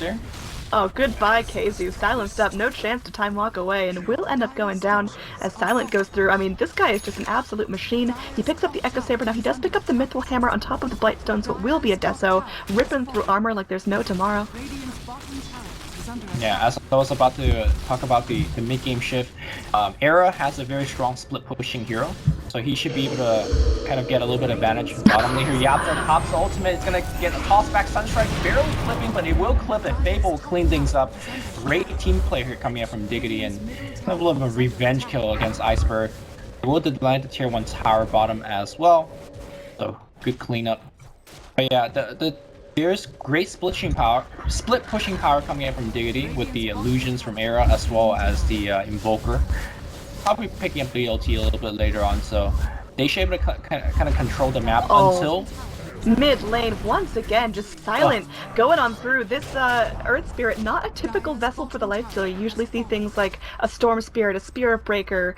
Oh, goodbye, KZU. Silenced up, no chance to time walk away, and will end up going down as Silent goes through. I mean, this guy is just an absolute machine. He picks up the Echo Saber. Now, he does pick up the Mithril Hammer on top of the Blightstone, so it will be a Deso, ripping through armor like there's no tomorrow. Yeah, as I was about to talk about the mid-game shift, Era has a very strong split-pushing hero, so he should be able to kind of get a little bit of advantage from bottom lane here. Yapstor pops the ultimate, it's going to get a toss-back Sunstrike, barely clipping, but it will clip it. Fable will clean things up. Great team play here coming up from Diggity, and a little bit of a revenge kill against Iceberg. It will deny the tier 1 tower bottom as well, so good cleanup. But yeah, there's great split pushing power coming in from Diggity with the illusions from Era as well as the Invoker. Probably picking up the LT a little bit later on, so they should be able to kind of control the map until mid lane once again, just Silent going on through. This Earth Spirit, not a typical vessel for the Lifestealer. You usually see things like a Storm Spirit, a Spirit Breaker,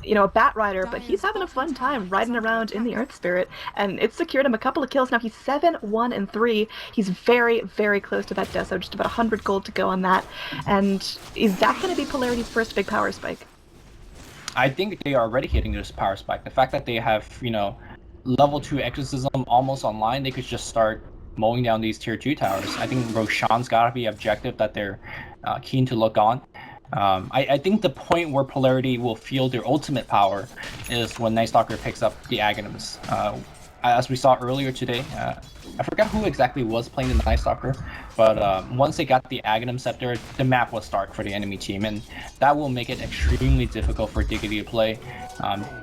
you know, a Bat Rider, but he's having a fun time riding around in the Earth Spirit, and it's secured him a couple of kills. Now he's 7-1-3. He's very, very close to that Deso, just about 100 gold to go on that. And is that going to be Polarity's first big power spike? I think they are already hitting this power spike. The fact that they have, you know, level 2 exorcism almost online, they could just start mowing down these tier 2 towers. I think Roshan's gotta be objective that they're keen to look on. I think the point where Polarity will feel their ultimate power is when Night Stalker picks up the Aghanims. As we saw earlier today, I forgot who exactly was playing the Night Stalker, but once they got the Aghanim Scepter, the map was dark for the enemy team, and that will make it extremely difficult for Diggity to play.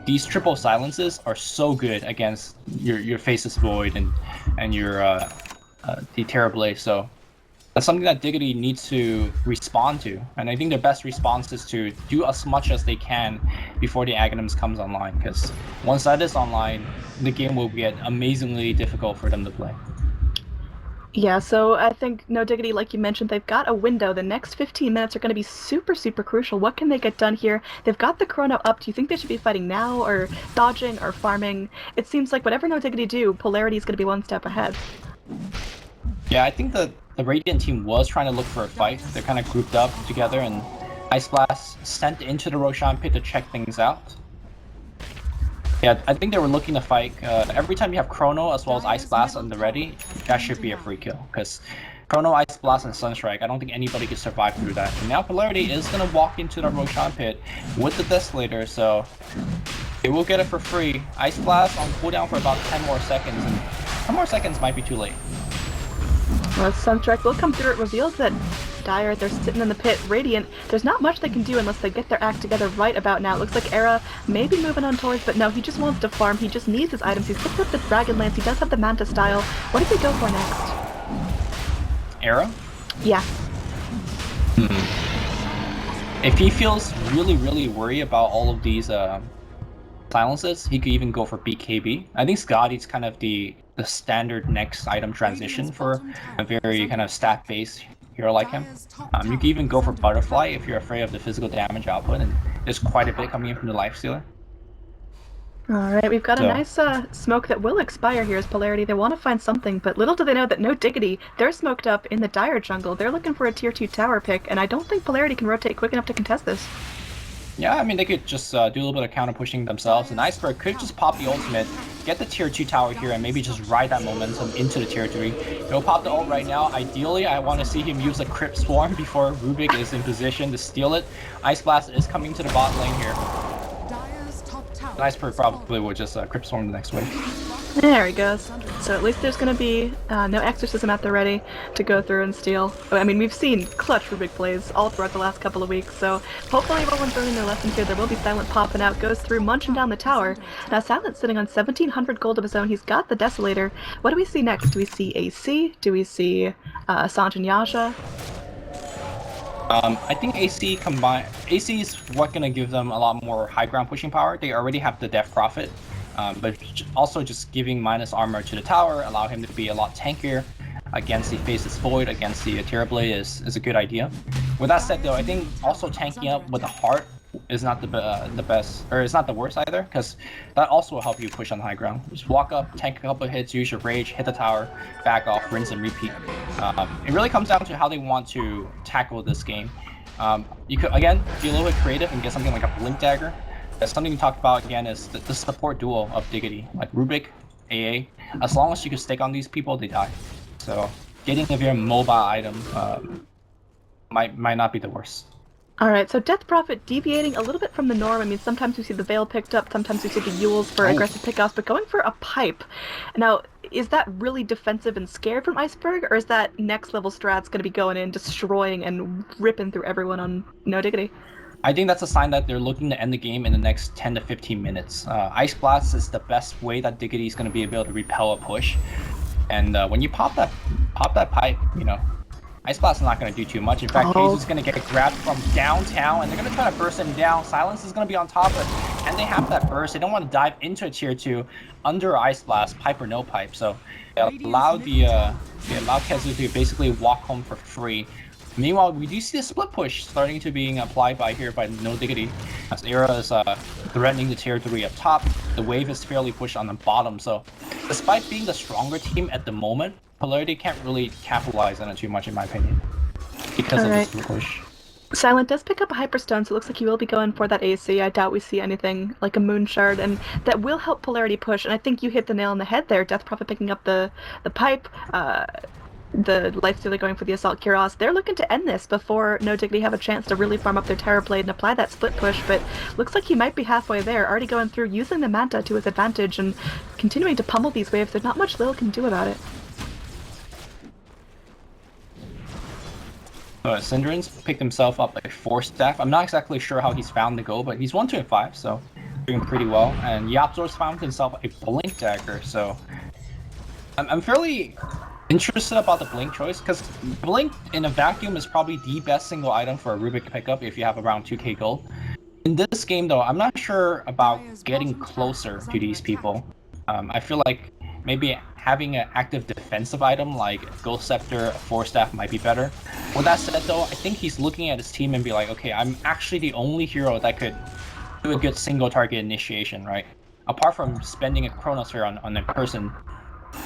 These triple silences are so good against your Faceless Void and your the Terrorblade, so that's something that Diggity needs to respond to, and I think their best response is to do as much as they can before the Aghanims comes online, because once that is online, the game will get amazingly difficult for them to play. Yeah, so I think No Diggity, like you mentioned, they've got a window. The next 15 minutes are going to be super, super crucial. What can they get done here? They've got the chrono up. Do you think they should be fighting now, or dodging, or farming? It seems like whatever No Diggity do, Polarity is going to be one step ahead. Yeah, I think the Radiant team was trying to look for a fight. They're kind of grouped up together, and Ice Blast sent into the Roshan pit to check things out. Yeah, I think they were looking to fight. Every time you have Chrono as well as Ice Blast on the ready, that should be a free kill. Because Chrono, Ice Blast, and Sunstrike, I don't think anybody could survive through that. And now Polarity is going to walk into the Roshan pit with the Desolator, so they will get it for free. Ice Blast on cooldown for about 10 more seconds, and 10 more seconds might be too late. Well, Sunstrike will come through. It reveals that Dire, they're sitting in the pit. Radiant, there's not much they can do unless they get their act together right about now. It looks like Era may be moving on towards, but no, he just wants to farm. He just needs his items. He's picked up the Dragon Lance. He does have the Manta style. What does he go for next? Era? Yeah. If he feels really, really worried about all of these silences, he could even go for BKB. I think Scotty's kind of the standard next item transition for a very kind of stat-based hero like him. You can even go for Butterfly if you're afraid of the physical damage output, and there's quite a bit coming in from the Lifestealer. Alright, we've got a nice smoke that will expire here as Polarity. They want to find something, but little do they know that No Diggity, they're smoked up in the Dire jungle. They're looking for a tier 2 tower pick, and I don't think Polarity can rotate quick enough to contest this. Yeah, I mean, they could just do a little bit of counter pushing themselves, and Iceberg could just pop the ultimate, get the tier 2 tower here, and maybe just ride that momentum into the tier 3. He'll pop the ult right now. Ideally, I want to see him use a Crypt Swarm before Rubik is in position to steal it. Ice Blast is coming to the bot lane here. Iceberg probably will just Crypt Swarm the next wave. There he goes. So at least there's going to be no Exorcism at the ready to go through and steal. I mean, we've seen clutch Rubik plays all throughout the last couple of weeks, so hopefully everyone's learning their lesson here. There will be Silent popping out, goes through, munching down the tower. Now Silent's sitting on 1,700 gold of his own. He's got the Desolator. What do we see next? Do we see AC? Do we see Sanj and Yasha? I think AC is what gonna give them a lot more high ground pushing power. They already have the Death Prophet, but also just giving minus armor to the tower, allow him to be a lot tankier against the Faceless Void, against the Terrorblade is a good idea. With that said though, I think also tanking up with the Heart is not the best, or it's not the worst either, because that also will help you push on high ground. Just walk up, tank a couple of hits, use your rage, hit the tower, back off, rinse and repeat. It really comes down to how they want to tackle this game. You could again be a little bit creative and get something like a Blink Dagger. That's something we talked about again is the support duo of Diggity, like Rubik, AA. As long as you can stick on these people, they die. So getting a very mobile item might not be the worst. Alright, so Death Prophet deviating a little bit from the norm. I mean, sometimes we see the Veil picked up, sometimes we see the Yules for aggressive pickoffs, but going for a pipe. Now, is that really defensive and scared from Iceberg, or is that next level strats going to be going in, destroying and ripping through everyone on No Diggity? I think that's a sign that they're looking to end the game in the next 10 to 15 minutes. Ice Blast is the best way that Diggity is going to be able to repel a push. And when you pop that pipe, you know, Ice Blast is not going to do too much. In fact, Case is going to get grabbed from downtown, and they're going to try to burst him down. Silence is going to be on top of it, and they have that burst. They don't want to dive into a tier 2 under Ice Blast, pipe or no pipe. So they allow Kezu to basically walk home for free. Meanwhile, we do see the split push starting to being applied by No Diggity, as Era is threatening the tier 3 up top. The wave is fairly pushed on the bottom, so despite being the stronger team at the moment, Polarity can't really capitalize on it too much, in my opinion, because of this push. Silent does pick up a Hyperstone, so it looks like he will be going for that AC. I doubt we see anything like a Moon Shard, and that will help Polarity push. And I think you hit the nail on the head there. Death Prophet picking up the pipe, the Lifestealer going for the Assault Cuirass. They're looking to end this before No Diggity have a chance to really farm up their Terrorblade and apply that split push, but looks like he might be halfway there, already going through, using the Manta to his advantage, and continuing to pummel these waves. There's not much Lil can do about it. Syndra's picked himself up like 4 staff. I'm not exactly sure how he's found the go, but he's 1, 2, and 5, so doing pretty well. And Yapzor's found himself a Blink Dagger, so I'm fairly interested about the Blink choice, because Blink in a vacuum is probably the best single item for a Rubik pickup if you have around 2k gold. In this game though, I'm not sure about getting closer to these people. I feel like maybe having an active defensive item like Ghost Scepter, Force Staff might be better. With that said though, I think he's looking at his team and be like, okay, I'm actually the only hero that could do a good single target initiation, right? Apart from spending a Chronosphere on a person,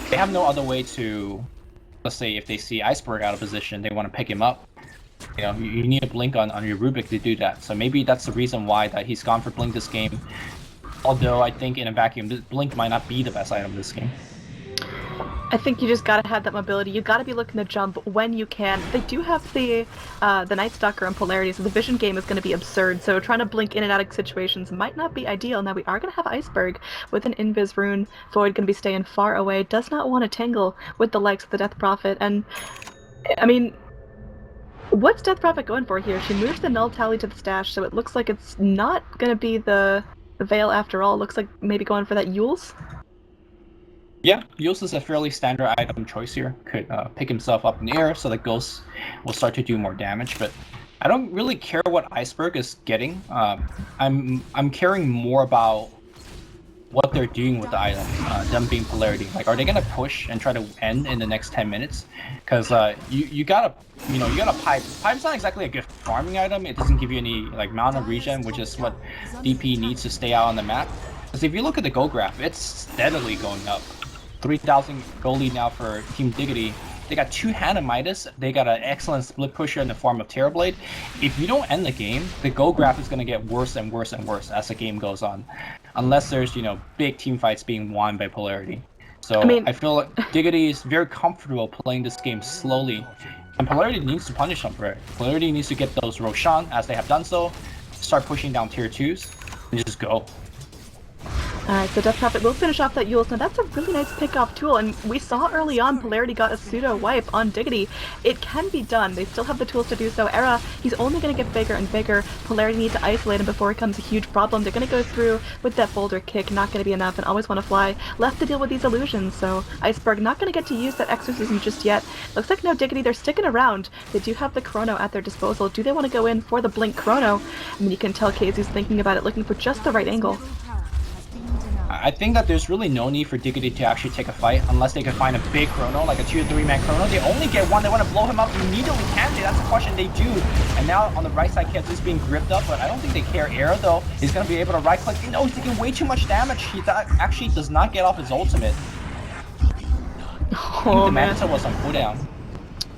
they have no other way to, let's say if they see Iceberg out of position, they want to pick him up. You know, you need a blink on your Rubik to do that. So maybe that's the reason why that he's gone for blink this game. Although I think in a vacuum, blink might not be the best item this game. I think you just gotta have that mobility. You gotta be looking to jump when you can. They do have the Night Stalker and Polarity, so the vision game is gonna be absurd. So trying to blink in and out of situations might not be ideal. Now we are gonna have Iceberg with an Invis rune. Void gonna be staying far away. Does not want to tangle with the likes of the Death Prophet. And I mean, what's Death Prophet going for here? She moves the Null Tally to the stash, so it looks like it's not gonna be the Veil after all. It looks like maybe going for that Yules. Yeah, Yules is a fairly standard item choice here. Could pick himself up in the air so that Ghost will start to do more damage, but I don't really care what Iceberg is getting. I'm caring more about what they're doing with the item, them being Polarity. Like, are they gonna push and try to end in the next 10 minutes? Because you gotta pipe. Pipe's not exactly a good farming item. It doesn't give you any like mana regen, which is what DP needs to stay out on the map. Because if you look at the gold graph, it's steadily going up. 3,000 gold lead now for Team Diggity. They got 2 Hand of Midas. They got an excellent split pusher in the form of Terrorblade. If you don't end the game, the gold graph is going to get worse and worse and worse as the game goes on. Unless there's, big team fights being won by Polarity. So I feel like Diggity is very comfortable playing this game slowly. And Polarity needs to punish them for it. Polarity needs to get those Roshan, as they have done so, start pushing down tier 2s, and just go. Alright, so Death Prophet will finish off that Yules. Now that's a really nice pick-off tool, and we saw early on Polarity got a pseudo-wipe on Diggity. It can be done. They still have the tools to do so. Era, he's only going to get bigger and bigger. Polarity needs to isolate him before it becomes a huge problem. They're going to go through with that boulder kick, not going to be enough, and always want to fly. Left to deal with these illusions, so Iceberg not going to get to use that exorcism just yet. Looks like now Diggity, they're sticking around. They do have the Chrono at their disposal. Do they want to go in for the Blink Chrono? I mean, you can tell KZ's thinking about it, looking for just the right angle. I think that there's really no need for Diggity to actually take a fight unless they can find a big Chrono, like a 2-3 man Chrono. They only get one. They want to blow him up immediately, can they? That's the question. They do. And now on the right side, Kezu's being gripped up, but I don't think they care. Era, though, is going to be able to right click. No, he's taking way too much damage. He actually does not get off his ultimate. Oh, the man. Manta was on cooldown.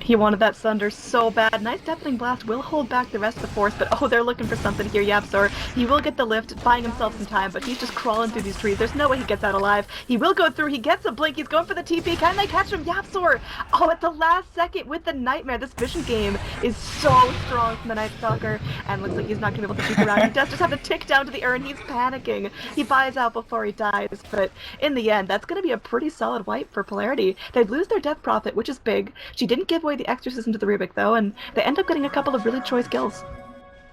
He wanted that Sunder so bad. Nice Deafening Blast will hold back the rest of the force, but oh, they're looking for something here. Yapzor, he will get the lift, buying himself some time, but he's just crawling through these trees. There's no way he gets out alive. He will go through, he gets a blink, he's going for the TP. Can they catch him? Yapzor! Oh, at the last second with the Nightmare. This vision game is so strong from the Night Stalker, and looks like he's not going to be able to keep around. He does just have to tick down to the urn. He's panicking. He buys out before he dies, but in the end, that's going to be a pretty solid wipe for Polarity. They'd lose their Death Prophet, which is big. She didn't give away the exorcism to the Rubik, though, and they end up getting a couple of really choice kills.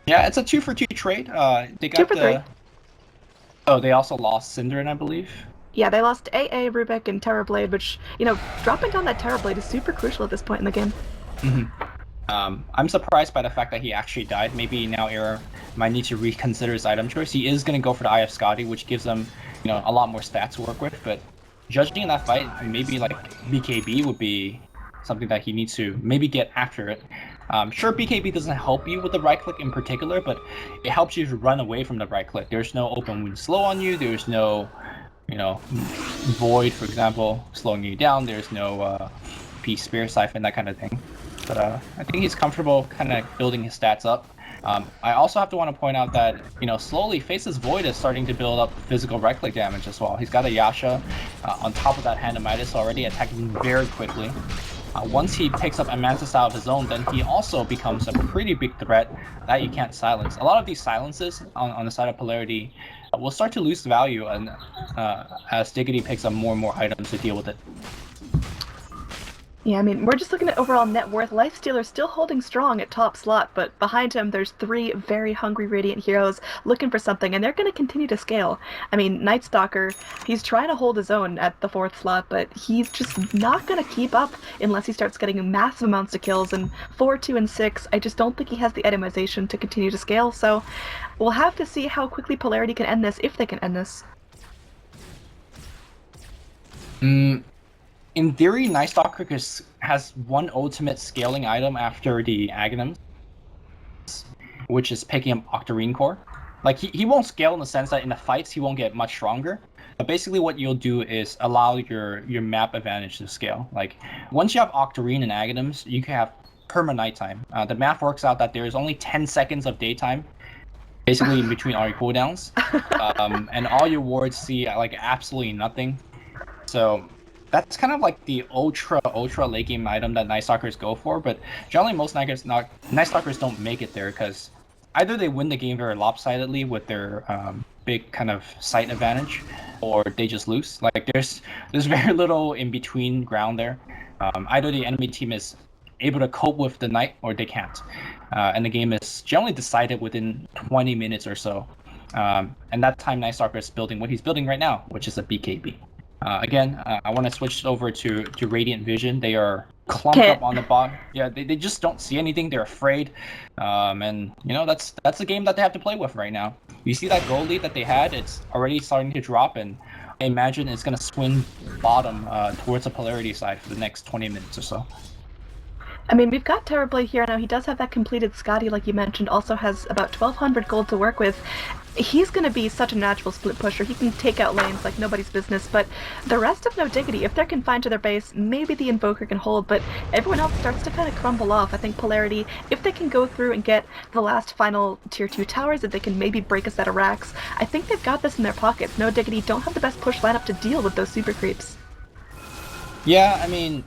Yeah, it's a 2-for-2 trade. They got 2 for 3. Oh, they also lost Synderen, I believe. Yeah, they lost AA, Rubik, and Terrorblade, which, dropping down that Terrorblade is super crucial at this point in the game. I'm surprised by the fact that he actually died. Maybe now Era might need to reconsider his item choice. He is going to go for the Eye of Scotty, which gives them, a lot more stats to work with, but judging that fight, maybe like BKB would be something that he needs to maybe get after it. Sure, BKB doesn't help you with the right click in particular, but it helps you to run away from the right click. There's no open wound slow on you. There's no, void, for example, slowing you down. There's no P spear siphon, that kind of thing. But I think he's comfortable kind of building his stats up. I also have to want to point out that, slowly Face's Void is starting to build up physical right click damage as well. He's got a Yasha on top of that Hand of Midas already, attacking very quickly. Once he picks up a Mantis out of his own, then he also becomes a pretty big threat that you can't silence. A lot of these silences on the side of Polarity will start to lose value and as Diggity picks up more and more items to deal with it. Yeah, I mean, we're just looking at overall net worth. Lifestealer still holding strong at top slot, but behind him there's 3 very hungry Radiant heroes looking for something, and they're going to continue to scale. I mean, Night Stalker, he's trying to hold his own at the 4th slot, but he's just not going to keep up unless he starts getting massive amounts of kills, and 4, 2, and 6, I just don't think he has the itemization to continue to scale, so we'll have to see how quickly Polarity can end this, if they can end this. in theory, Night Stalker has one ultimate scaling item after the Aghanim's, which is picking up Octarine Core. Like, he won't scale in the sense that in the fights he won't get much stronger. But basically what you'll do is allow your map advantage to scale. Like, once you have Octarine and Aghanims, you can have perma nighttime. The math works out that there is only 10 seconds of daytime, basically in between all your cooldowns. And all your wards see like absolutely nothing. So that's kind of like the ultra late game item that Night Stalkers go for, but generally most Night Stalkers don't make it there because either they win the game very lopsidedly with their big kind of sight advantage, or they just lose. Like there's very little in between ground there. Either the enemy team is able to cope with the night or they can't, and the game is generally decided within 20 minutes or so. And that time Night Stalker is building what he's building right now, which is a BKB. Again, I want to switch over to Radiant Vision. They are clumped up on the bottom. Yeah, they just don't see anything. They're afraid, and you know that's the game that they have to play with right now. You see that goal lead that they had? It's already starting to drop, and I imagine it's gonna swing bottom towards the Polarity side for the next 20 minutes or so. I mean, we've got Terrorblade here now. He does have that completed Scotty, like you mentioned, also has about 1,200 gold to work with. He's going to be such a natural split pusher. He can take out lanes like nobody's business, but the rest of No Diggity, if they're confined to their base, maybe the Invoker can hold, but everyone else starts to kind of crumble off. I think Polarity, if they can go through and get the last final tier 2 towers, if they can maybe break a set of racks, I think they've got this in their pockets. No Diggity don't have the best push lineup to deal with those super creeps. Yeah, I mean,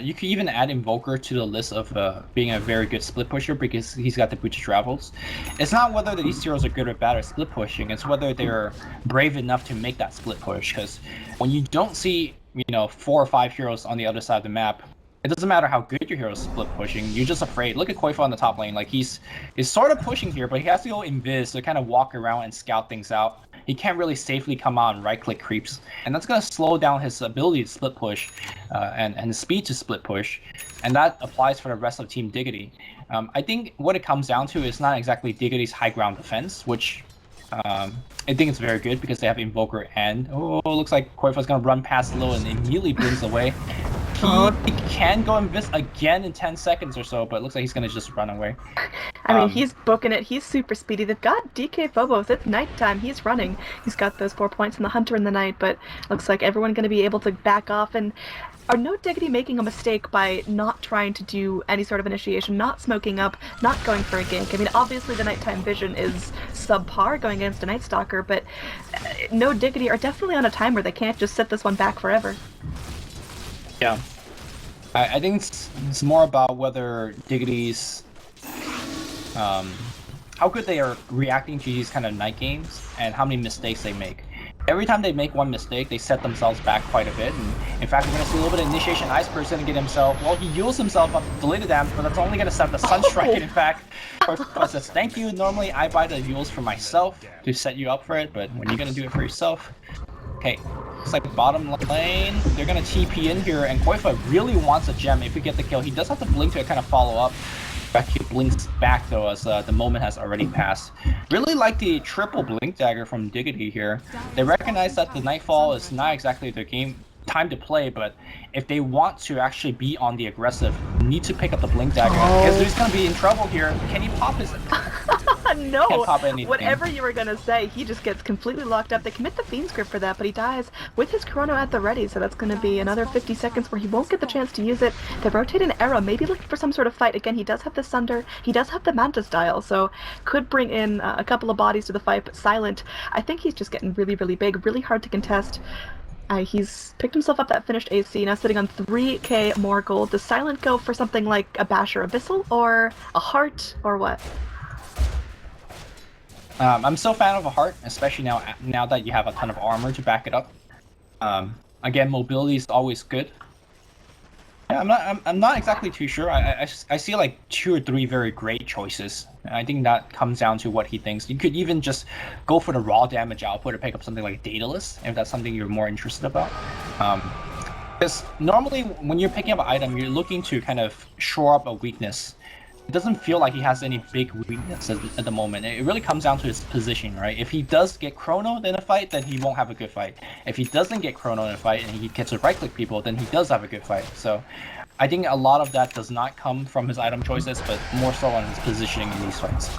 you could even add Invoker to the list of being a very good split pusher because he's got the Breach of Travels. It's not whether these heroes are good or bad at split pushing, it's whether they're brave enough to make that split push. Because when you don't see, 4 or 5 heroes on the other side of the map, it doesn't matter how good your hero is split pushing, you're just afraid. Look at Koifa on the top lane, like he's sort of pushing here, but he has to go invis to kind of walk around and scout things out. He can't really safely come out and right-click creeps, and that's going to slow down his ability to split push and his speed to split push, and that applies for the rest of Team Diggity. I think what it comes down to is not exactly Diggity's high ground defense, which I think it's very good because they have Invoker and... Oh, looks like Koifa's going to run past low and immediately brings away. He can go invis again in 10 seconds or so, but it looks like he's going to just run away. I mean, he's booking it. He's super speedy. They've got DK Phobos. It's nighttime. He's running. He's got those 4 points in the Hunter in the night, but looks like everyone's going to be able to back off. And are No Diggity making a mistake by not trying to do any sort of initiation, not smoking up, not going for a gank? I mean, obviously the nighttime vision is subpar going against a Night Stalker, but No Diggity are definitely on a timer. They can't just set this one back forever. Yeah. I think it's more about whether Diggity's how good they are reacting to these kind of night games and how many mistakes they make. Every time they make one mistake, they set themselves back quite a bit. And in fact, we're going to see a little bit of initiation. Iceberg's going to get himself, well, he yields himself up, delay the damage, but that's only going to set the Sunstrike. And in fact, Koifa says, thank you. Normally, I buy the Yules for myself to set you up for it, but when you're going to do it for yourself, okay. Looks like bottom lane, they're going to TP in here, and Koifa really wants a gem if we get the kill. He does have to blink to kind of follow up. He blinks back though as the moment has already passed. Really like the triple blink dagger from Diggity here. They recognize that the Nightfall is not exactly their game time to play, but if they want to actually be on the aggressive, need to pick up the blink dagger. Because he's going to be in trouble here. Can he pop his... No, can't pop anything. Whatever you were gonna say, he just gets completely locked up. They commit the Fiend's Grip for that, but he dies with his Chrono at the ready, so that's gonna be another 50 seconds where he won't get the chance to use it. They rotate an Era, maybe looking for some sort of fight. Again, he does have the Sunder, he does have the Mantis Dial, so could bring in a couple of bodies to the fight, but Silent, I think he's just getting really, really big, really hard to contest. He's picked himself up that finished AC, now sitting on 3k more gold. Does Silent go for something like a Basher Abyssal, or a Heart, or what? I'm still a fan of a Heart, especially now that you have a ton of armor to back it up. Again, mobility is always good. Yeah, I'm not exactly too sure. I see like 2 or 3 very great choices. I think that comes down to what he thinks. You could even just go for the raw damage output or pick up something like Daedalus if that's something you're more interested about. Because normally when you're picking up an item, you're looking to kind of shore up a weakness. it doesn't feel like he has any big weaknesses at the moment. It really comes down to his position, right? If he does get chronoed in a fight, then he won't have a good fight. If he doesn't get chronoed in a fight and he gets to right-click people, then he does have a good fight. So I think a lot of that does not come from his item choices, but more so on his positioning in these fights.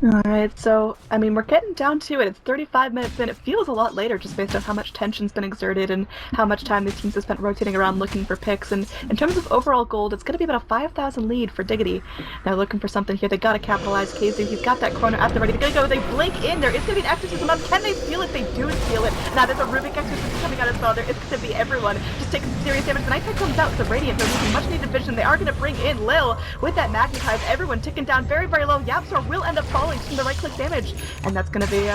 Alright, so, I mean, we're getting down to it. It's 35 minutes in. It feels a lot later just based on how much tension's been exerted and how much time these teams have spent rotating around looking for picks. And in terms of overall gold, it's going to be about a 5,000 lead for Diggity. Now looking for something here. They got to capitalize. Keizu, he's got that chrono at the ready. They're going to go. They blink in. There is going to be an exorcism up. Can they steal it? They do steal it. Now there's a Rubik exorcism coming out as well. There is going to be everyone just taking some serious damage. The Nighttime comes out with the Radiant. They're losing much needed vision. They are going to bring in Lil with that Magnetize. Everyone ticking down very, very low. YapzOr will end up falling from the right-click damage. And that's gonna be,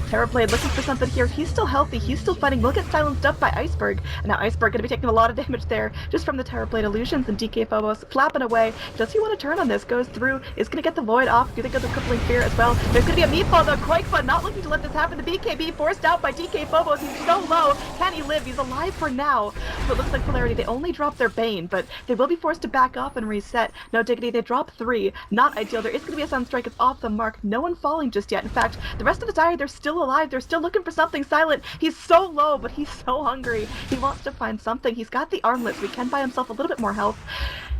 Terrorblade looking for something here. He's still healthy. He's still fighting. Will get silenced up by Iceberg. And now Iceberg going to be taking a lot of damage there just from the Terrorblade illusions. And DK Phobos flapping away. Does he want to turn on this? Goes through. Is going to get the Void off. Do they go the Crippling Fear as well? There's going to be a meatball though. Quakefun not looking to let this happen. The BKB forced out by DK Phobos. He's so low. Can he live? He's alive for now. So it looks like Polarity, they only drop their Bane, but they will be forced to back off and reset. No Diggity, they drop 3. Not ideal. There is going to be a Sunstrike. It's off the mark. No one falling just yet. In fact, the rest of the Dire, they're still alive. They're still looking for something. Silent, he's so low, but he's so hungry. He wants to find something. He's got the armlets. We can buy himself a little bit more health.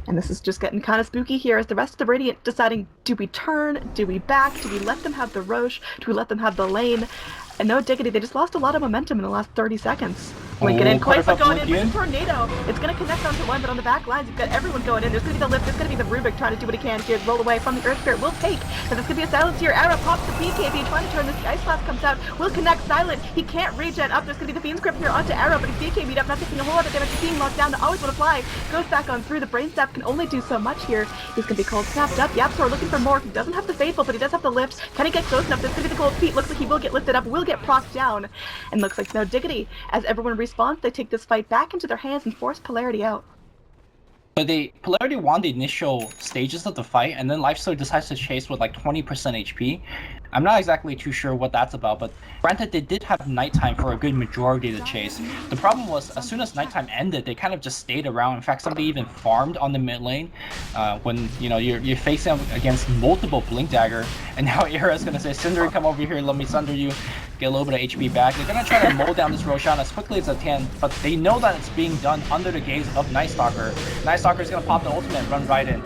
And this is just getting kind of spooky here as the rest of the Radiant deciding, do we turn? Do we back? Do we let them have the Roche? Do we let them have the lane? And no Diggity, they just lost a lot of momentum in the last 30 seconds. Blink it in, Quakefun going in with a tornado. It's going to connect onto one, but on the back lines, you've got everyone going in. There's going to be the lift, there's going to be the Rubik trying to do what he can here. Roll away from the Earth Spirit, will take. Now there's going to be a silence here. Arrow pops the BKB, trying to turn this. The Ice Blast comes out, will connect Silent. He can't regen up. There's going to be the Fiend's Grip here onto Arrow, but he's BKB'd up, not taking a whole lot of damage. He's being locked down to always want to fly. Goes back on through. The Brain Sap can only do so much here. He's going to be cold snapped up. YapzOr looking for more. He doesn't have the Faithful, but he does have the lift. Can he get close enough? There's going to be the Cold Feet. Looks like he will get lifted up, will get procced down. And looks like no Diggity. As everyone respawns, they take this fight back into their hands and force Polarity out. But Polarity won the initial stages of the fight, and then Lifesteal decides to chase with like 20% HP. I'm not exactly too sure what that's about, but granted, they did have nighttime for a good majority of the chase. The problem was, as soon as nighttime ended, they kind of just stayed around. In fact, somebody even farmed on the mid lane when you're facing against multiple Blink Dagger, and now Era's gonna say, Cinder, come over here, let me sunder you, get a little bit of HP back. They're gonna try to mow down this Roshan as quickly as they can, but they know that it's being done under the gaze of Night Stalker. Night Stalker is gonna pop the ultimate and run right in.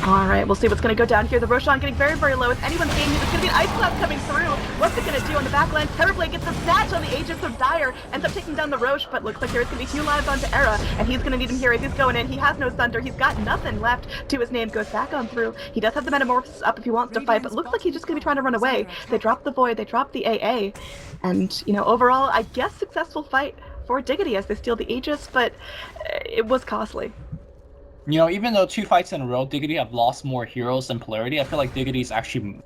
Alright, we'll see what's going to go down here. The Roshan getting very, very low. If anyone's getting there's going to be an Ice Blast coming through. What's it going to do on the back line? Terrorblade gets the snatch on the Aegis of Dire. Ends up taking down the Roche, but looks like there's going to be 2 lives onto Era. And he's going to need him here as he's going in. He has no Thunder. He's got nothing left to his name. Goes back on through. He does have the Metamorphosis up if he wants to fight, but looks like he's just going to be trying to run away. They drop the Void. They drop the AA. And, overall, I guess successful fight for Diggity as they steal the Aegis, but it was costly. Even though 2 fights in a row, Diggity have lost more heroes than Polarity, I feel like Diggity is actually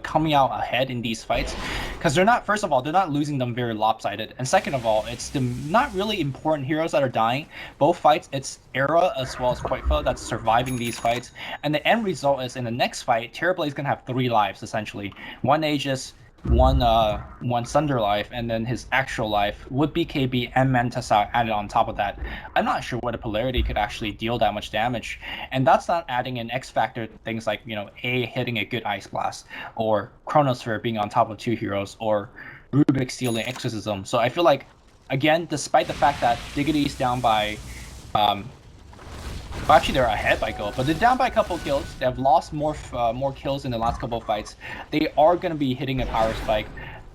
coming out ahead in these fights. Because first of all, they're not losing them very lopsided. And second of all, it's the not really important heroes that are dying. Both fights, it's Era as well as Quakefun that's surviving these fights. And the end result is in the next fight, Terrorblade is going to have 3 lives, essentially. 1 Aegis, one Sunder life, and then his actual life with BKB and Mantasau added on top of that. I'm not sure whether Polarity could actually deal that much damage, and that's not adding in X factor things like A hitting a good Ice Blast, or Chronosphere being on top of 2 heroes, or Rubik stealing Exorcism. So I feel like, again, despite the fact that Diggity is down by well, actually, they're ahead by gold, but they're down by a couple kills. They have lost more kills in the last couple of fights. They are going to be hitting a power spike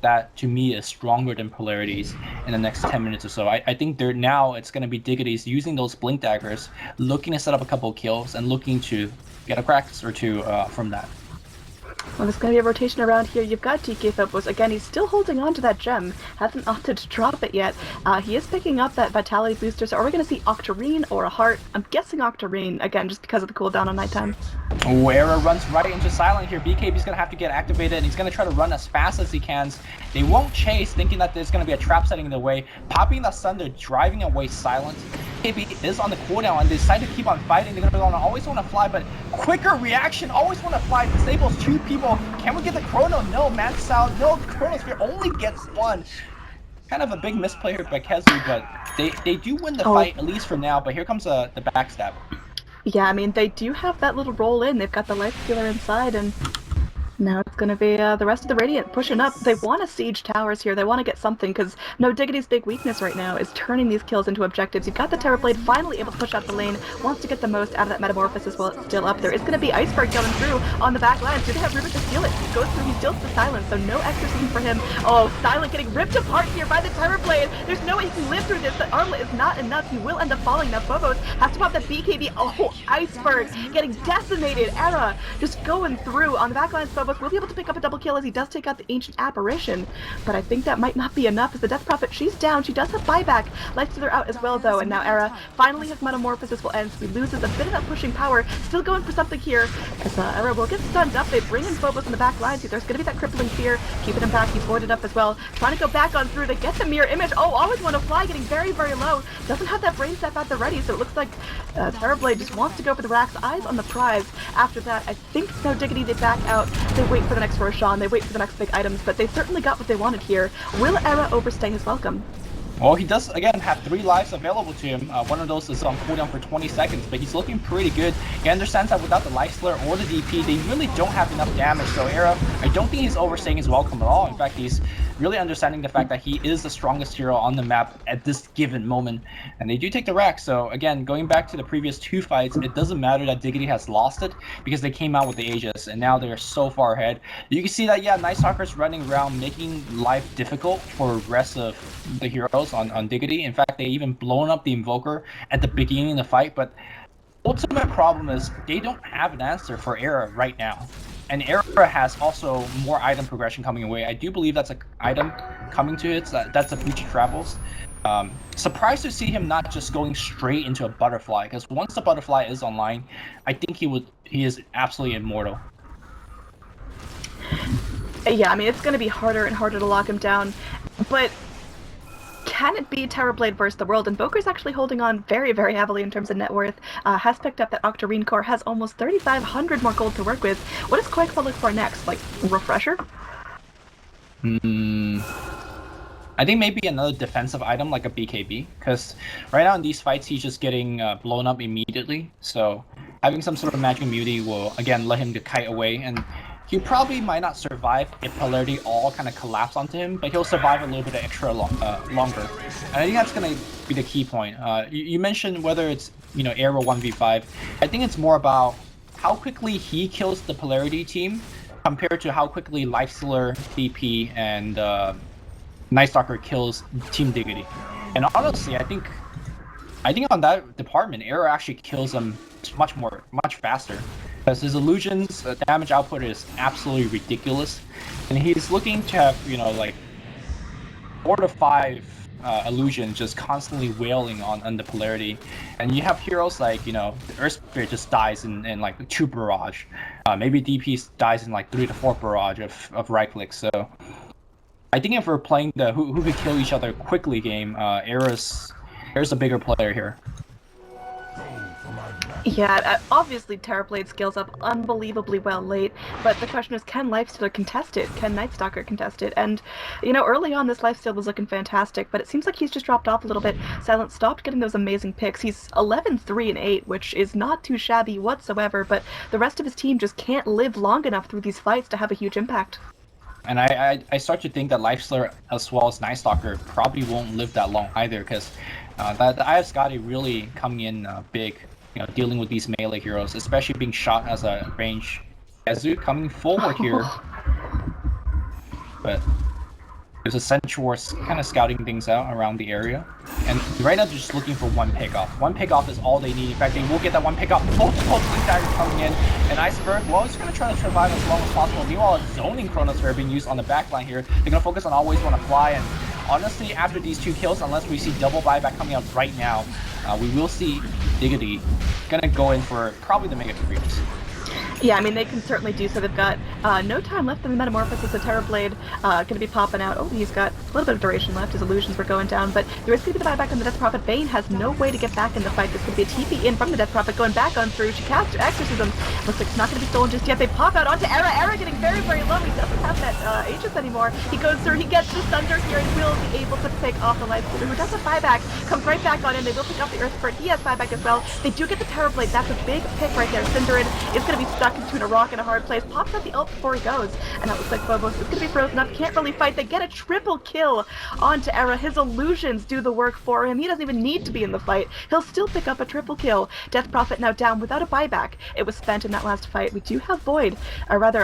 that, to me, is stronger than Polarity's in the next 10 minutes or so. I think it's going to be Diggity's using those Blink Daggers, looking to set up a couple of kills, and looking to get a practice or 2 from that. Well, there's going to be a rotation around here. You've got DK Phobos. Again, he's still holding on to that gem. Hasn't opted to drop it yet. He is picking up that Vitality booster, so are we going to see Octarine or a Heart? I'm guessing Octarine, again, just because of the cooldown on nighttime. Era runs right into Silent here. BKB's going to have to get activated, and he's going to try to run as fast as he can. They won't chase, thinking that there's going to be a trap setting in the way. Popping the Thunder, driving away Silent. BKB is on the cooldown, and they decide to keep on fighting. They're going to always want to fly, but quicker reaction, always want to fly. Disables 2 people. Can we get the Chrono? No, Mansal. No, Chronosphere only gets 1. Kind of a big misplay here by Kezu, but they do win the fight, at least for now. But here comes the backstab. Yeah, I mean, they do have that little roll in. They've got the life stealer inside, and now it's going to be the rest of the Radiant pushing up. They want to siege towers here. They want to get something, because no Diggity's big weakness right now is turning these kills into objectives. You've got the Terrorblade finally able to push out the lane, wants to get the most out of that Metamorphosis while it's still up. There is going to be Iceberg going through on the back line. Do they have Rubik to steal it? He goes through, he steals the Silence, so no exorcism for him. Oh, Silent getting ripped apart here by the Terrorblade. There's no way he can live through this. The armlet is not enough. He will end up falling. Now bo2 has to pop that BKB. Oh, Iceberg getting decimated. Era just going through on the back line. bo2 will be able to pick up a double kill as he does take out the Ancient Apparition, but I think that might not be enough as the Death Prophet, she's down. She does have buyback. Lifestealer out as well though, and now Era finally his Metamorphosis will end, so he loses a bit of that pushing power. Still going for something here as Era will get stunned up. They bring in bo2 in the back line. See, there's going to be that crippling fear, keeping him back. He's voided up as well, trying to go back on through. They get the mirror image. Oh, always want to fly, getting very, very low. Doesn't have that brain step at the ready, so it looks like Terrorblade just wants to go for the racks. Eyes on the prize. After that, I think no Diggity, they back out. They wait for the next Roshan. They wait for the next big items, but they certainly got what they wanted here. Will Era overstay his welcome? Well, he does, again, have 3 lives available to him. One of those is on cooldown for 20 seconds, but he's looking pretty good. He understands that without the Lifestealer or the DP, they really don't have enough damage. So Era, I don't think he's overstaying his welcome at all. In fact, he's really understanding the fact that he is the strongest hero on the map at this given moment. And they do take the rack. So again, going back to the previous 2 fights, it doesn't matter that Diggity has lost it because they came out with the Aegis and now they're so far ahead. You can see that, yeah, Night Stalker's running around making life difficult for the rest of the heroes on Diggity. In fact, they even blown up the Invoker at the beginning of the fight, but ultimate problem is they don't have an answer for Era right now. And Era has also more item progression coming away. I do believe that's an item coming to it. That's a Breach of Travels. Surprised to see him not just going straight into a Butterfly, because once the Butterfly is online, I think he is absolutely immortal. Yeah, I mean, it's going to be harder and harder to lock him down, but can it be Terrorblade versus the world? And Boker's actually holding on very, very heavily in terms of net worth. Has picked up that Octarine core, has almost 3,500 more gold to work with. What does Quakefa look for next? Like, refresher? I think maybe another defensive item like a BKB, because right now in these fights he's just getting blown up immediately. So having some sort of magic immunity will again let him to kite away, and he probably might not survive if Polarity all kind of collapse onto him, but he'll survive a little bit extra longer. And I think that's going to be the key point. You mentioned whether it's, you know, Era 1v5. I think it's more about how quickly he kills the Polarity team compared to how quickly Lifestealer, DP, and Night Stalker kills Team Diggity. And honestly, I think on that department, Era actually kills them much faster. Because his illusions damage output is absolutely ridiculous, and he's looking to have, you know, like 4 to 5 illusions just constantly wailing on the Polarity. And you have heroes like, you know, Earth Spirit just dies in like 2 barrage. Maybe DP dies in like 3 to 4 barrage of right clicks. So I think if we're playing the who could kill each other quickly game, Era's a bigger player here. Yeah, obviously Terrorblade scales up unbelievably well late, but the question is, can Lifestealer contest it? Can Night Stalker contest it? And, you know, early on this Lifesteal was looking fantastic, but it seems like he's just dropped off a little bit. Silent stopped getting those amazing picks. He's 11-3-8, which is not too shabby whatsoever, but the rest of his team just can't live long enough through these fights to have a huge impact. And I start to think that Lifestealer as well as Night Stalker probably won't live that long either, because the Eye of Scotty really coming in big. You know, dealing with these melee heroes, especially being shot as a range Kazu coming forward here. But there's a Centaur's kind of scouting things out around the area. And right now they're just looking for 1 pickoff. 1 pickoff is all they need. In fact, they will get that 1 pickoff. Multiple daggers coming in. And Iceberg, well, he's going to try to survive as long as possible. Meanwhile, a zoning Chronosphere being used on the backline here. They're going to focus on always want to fly. And honestly, after these 2 kills, unless we see double buyback coming out right now, we will see Diggity gonna go in for probably the Mega Creeps. Yeah, I mean, they can certainly do so. They've got no time left in the Metamorphosis. The Terrorblade going to be popping out. Oh, he's got a little bit of duration left. His illusions were going down, but there is going to be the buyback on the Death Prophet. Bane has no way to get back in the fight. There's going to be a TP in from the Death Prophet going back on through. She casts her Exorcism. Looks like it's not going to be stolen just yet. They pop out onto Era. Era getting very, very low. He doesn't have that Aegis anymore. He goes through. He gets the Thunder here and will be able to pick off the Lifestealer, who does a buyback. Comes right back on in. They will pick off the Earth Spirit. He has buyback as well. They do get the Terrorblade. That's a big pick right there. Cinderin is going to be stuck between a rock and a hard place. Pops out the ult before he goes, and that looks like Phobos is going to be frozen up. Can't really fight. They get a triple kill onto Era. His illusions do the work for him. He doesn't even need to be in the fight. He'll still pick up a triple kill. Death Prophet now down without a buyback. It was spent in that last fight. We do have Void, or rather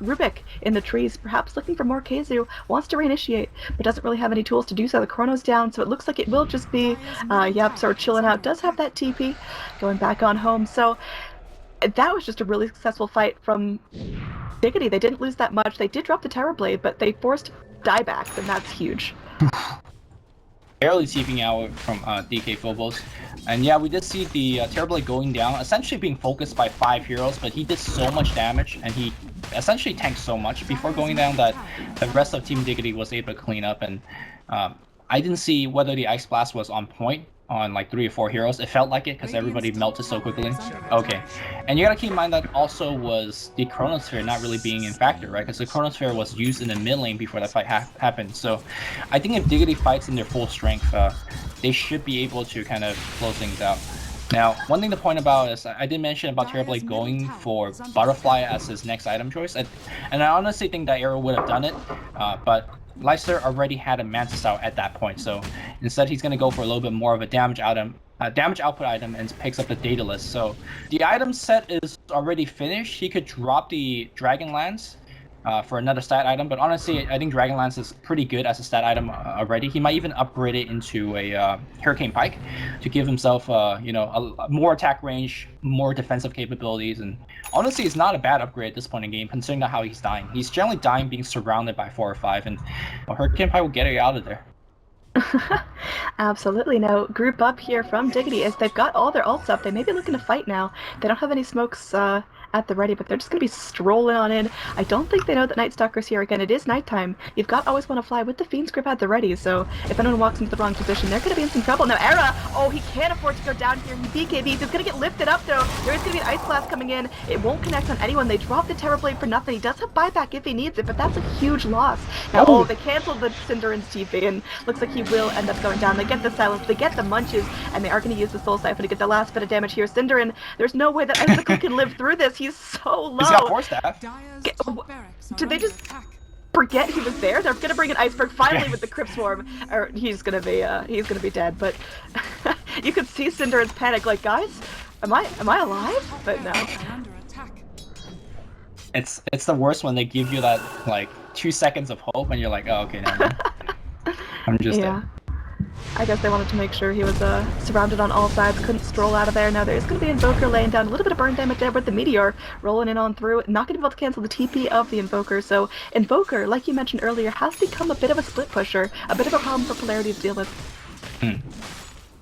Rubik in the trees, perhaps looking for more Keizu. Wants to reinitiate, but doesn't really have any tools to do so. The Chrono's down, so it looks like it will just be, yep, sort of chilling out. Does have that TP going back on home, so that was just a really successful fight from Diggity. They didn't lose that much. They did drop the Terrorblade, but they forced diebacks, and that's huge. Barely seeping out from DK Phobos. And yeah, we did see the Terrorblade going down, essentially being focused by 5 heroes, but he did so much damage, and he essentially tanked so much before going down that the rest of Team Diggity was able to clean up. And I didn't see whether the Ice Blast was on point on like 3 or 4 heroes. It felt like it because everybody melted so quickly. Okay, and you gotta keep in mind that also was the Chronosphere not really being in factor, right? Because the Chronosphere was used in the mid lane before that fight happened. So I think if Diggity fights in their full strength, they should be able to kind of close things out. Now, one thing to point about is I did mention about Terrorblade going for Butterfly as his next item choice, and I honestly think that Arrow would have done it, but Leicester already had a Mantis out at that point, so instead he's going to go for a little bit more of a damage output item and picks up the data list. So the item set is already finished. He could drop the Dragonlance for another stat item, but honestly I think Dragonlance is pretty good as a stat item already. He might even upgrade it into a Hurricane Pike to give himself you know, a more attack range, more defensive capabilities, and honestly it's not a bad upgrade at this point in the game considering how he's dying. He's generally dying being surrounded by 4 or 5, and Hurricane Pike will get you out of there. Absolutely. Now, group up here from Diggity as they've got all their ults up. They may be looking to fight now. They don't have any smokes at the ready, but they're just going to be strolling on in. I don't think they know that Night Stalker's here. Again, it is nighttime. You've got Always Want to Fly with the Fiend's Grip at the ready, so if anyone walks into the wrong position, they're going to be in some trouble. Now, Era, oh, he can't afford to go down here. He BKBs. He's going to get lifted up, though. There is going to be an Ice Blast coming in. It won't connect on anyone. They drop the Terrorblade for nothing. He does have buyback if he needs it, but that's a huge loss. Now, oh, they canceled the Cinderin's TP, and looks like he will end up going down. They get the Silence, they get the Munches, and they are going to use the Soul Siphon to get the last bit of damage here. Cinderin, there's no way that Icicle can live through this. He's so low. He's got 4 staff. Did they just forget he was there? They're going to bring an Iceberg finally with the Crypt Swarm, or he's going to be dead. But you could see Cinderin's panic, like, guys, am I alive? But no. It's the worst when they give you that like 2 seconds of hope, and you're like, oh, okay, now I'm just dead. I guess they wanted to make sure he was surrounded on all sides, couldn't stroll out of there. Now there's going to be Invoker laying down a little bit of burn damage there with the Meteor rolling in on through. Not going to be able to cancel the TP of the Invoker, so Invoker, like you mentioned earlier, has become a bit of a split pusher, a bit of a problem for Polarity to deal with.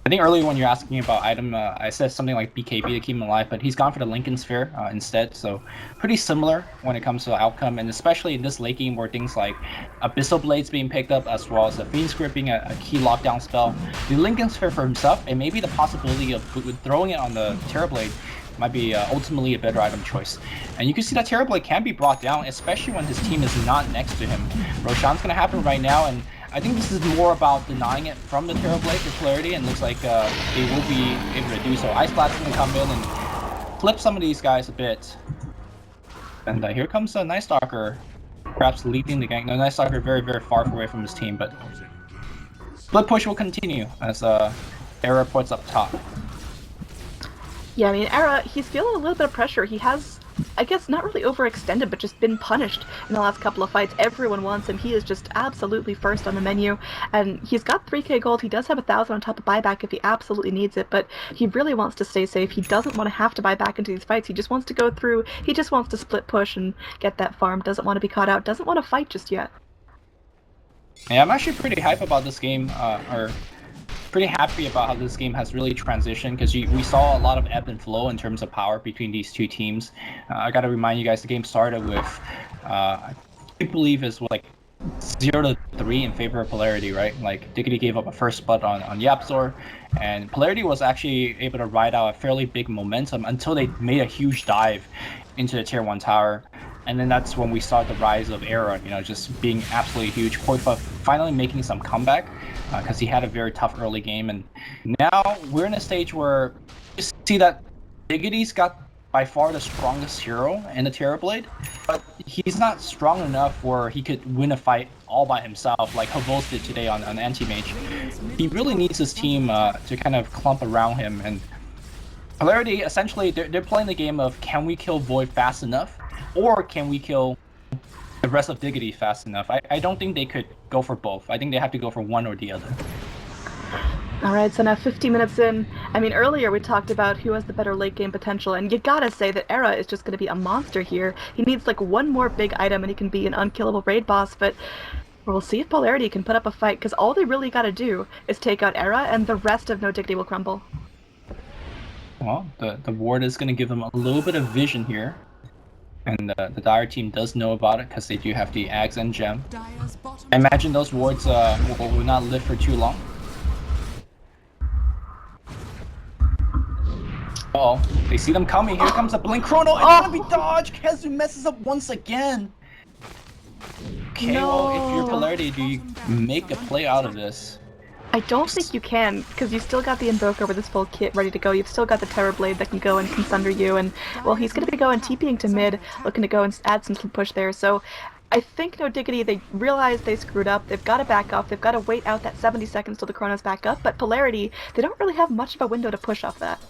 I think earlier when you're asking about item, I said something like BKB to keep him alive, but he's gone for the Lincoln Sphere instead, so pretty similar when it comes to the outcome, and especially in this late game where things like Abyssal Blades being picked up, as well as the Fiend's Grip being a key lockdown spell. The Lincoln Sphere for himself, and maybe the possibility of throwing it on the Terrorblade might be ultimately a better item choice. And you can see that Terrorblade can be brought down, especially when his team is not next to him. Roshan's going to happen right now, and I think this is more about denying it from the Terrorblade for Polarity, and looks like they will be able to do so. Ice Blast is going to come in and flip some of these guys a bit. And here comes Night Stalker, perhaps leading the gang. No, Night Stalker very, very far away from his team, but split push will continue as Era puts up top. Yeah, I mean, Era, he's feeling a little bit of pressure. He has, I guess, not really overextended, but just been punished in the last couple of fights. Everyone wants him. He is just absolutely first on the menu, and he's got 3k gold. He does have 1,000 on top of buyback if he absolutely needs it, but he really wants to stay safe. He doesn't want to have to buy back into these fights. He just wants to go through. He just wants to split push and get that farm. Doesn't want to be caught out. Doesn't want to fight just yet. Yeah, I'm actually pretty hype about this game, or pretty happy about how this game has really transitioned because we saw a lot of ebb and flow in terms of power between these two teams. I got to remind you guys, the game started with, I believe it's like 0-3 in favor of Polarity, right? Like Diggity gave up a first spot on Yapzor, and Polarity was actually able to ride out a fairly big momentum until they made a huge dive into the tier 1 tower. And then that's when we saw the rise of Era, you know, just being absolutely huge. Koifa finally making some comeback because he had a very tough early game. And now we're in a stage where you see that Diggity's got by far the strongest hero in the Terrorblade, but he's not strong enough where he could win a fight all by himself like Havos did today on Anti-Mage. He really needs his team to kind of clump around him. And Polarity, essentially, they're playing the game of, can we kill Void fast enough, or can we kill the rest of Diggity fast enough? I don't think they could go for both. I think they have to go for one or the other. Alright, so now 50 minutes in. I mean, earlier we talked about who has the better late game potential, and you gotta say that Era is just gonna be a monster here. He needs like one more big item and he can be an unkillable raid boss, but we'll see if Polarity can put up a fight, because all they really gotta do is take out Era and the rest of No Diggity will crumble. Well, the ward is gonna give them a little bit of vision here. And the Dire team does know about it because they do have the Ags and Gem. I imagine those wards will not live for too long. Uh-oh, they see them coming. Here comes a Blink Chrono. It's gonna be dodged. Kezu messes up once again. Okay, No. well, if you're Polarity, do you make a play out of this? I don't think you can, because you still got the Invoker with his full kit ready to go. You've still got the Terrorblade that can go and can sunder you, and, well, he's going to be going TPing to mid, looking to go and add some push there. So I think No Diggity, they realize they screwed up. They've got to back off. They've got to wait out that 70 seconds till the Chrono's back up. But Polarity, they don't really have much of a window to push off that.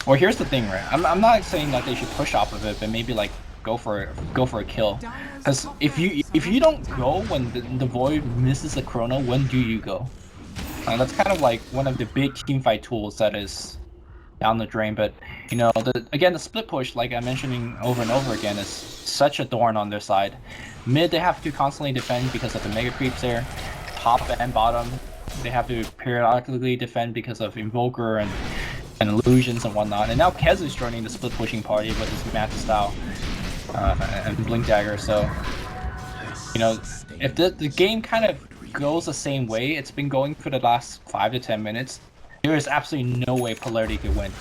Well, here's the thing, right? I'm not saying that they should push off of it, but maybe like go for a kill. Because if you don't go when the Void misses a Chrono, when do you go? That's kind of like one of the big teamfight tools that is down the drain. But you know, the split push, like I'm mentioning over and over again, is such a thorn on their side. Mid, they have to constantly defend because of the mega creeps there. Top and bottom, they have to periodically defend because of Invoker and illusions and whatnot. And now Kez is joining the split pushing party with his Master Style and Blink Dagger. So you know, if the game kind of goes the same way it's been going for the last 5 to 10 minutes, there is absolutely no way Polarity could win.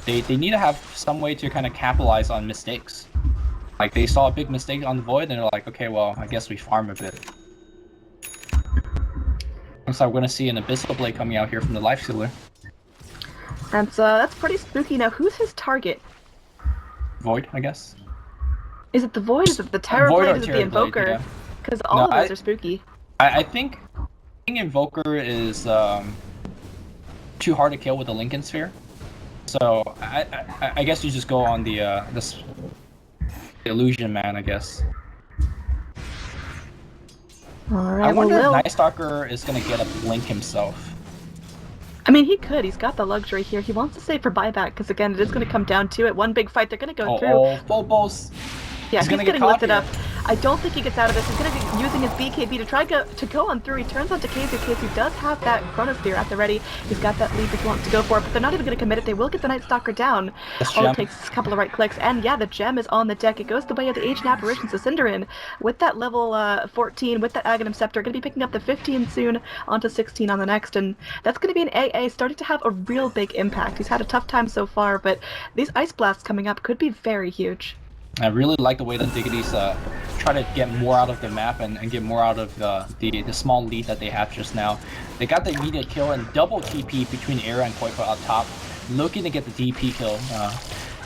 They need to have some way to kind of capitalize on mistakes. Like they saw a big mistake on the Void and they're like, okay, well, I guess we farm a bit. Looks like we're gonna see an Abyssal Blade coming out here from the Life Sealer. And that's pretty spooky. Now, who's his target? Void, I guess. Is it the Void? Is it the Terrorblade? Is it the Invoker? Because all of those are spooky. I think Invoker is too hard to kill with the Lincoln Sphere, so I guess you just go on the Illusion Man, I guess. Alright, I wonder if Night Stalker is gonna get a blink himself. I mean, he could. He's got the luxury here. He wants to save for buyback because again, it is going to come down to it. One big fight they're going to go through. Oh, Phobos. Yeah, he's getting lifted up. Here. I don't think he gets out of this. He's going to be using his BKB to try to go on through. He turns on to Keizu. Keizu does have that Chronosphere at the ready. He's got that lead if he wants to go for it, but they're not even going to commit it. They will get the Night Stalker down. All it takes is a couple of right clicks, and yeah, the gem is on the deck. It goes the way of the Ancient Apparition. So Cinderin, with that level 14, with that Aghanim Scepter, going to be picking up the 15 soon, onto 16 on the next, and that's going to be an AA starting to have a real big impact. He's had a tough time so far, but these Ice Blasts coming up could be very huge. I really like the way that Diggity's try to get more out of the map and get more out of the small lead that they have just now. They got the immediate kill and double TP between Era and Koifa up top, looking to get the DP kill.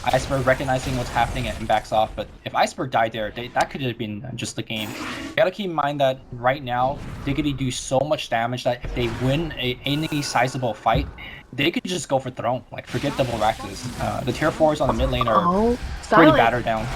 Iceberg recognizing what's happening and backs off, but if Iceberg died there, that could have been just the game. You gotta keep in mind that right now, Diggity do so much damage that if they win any sizable fight, they could just go for throne, like forget double Raxes. The tier 4s on the mid lane are pretty battered down.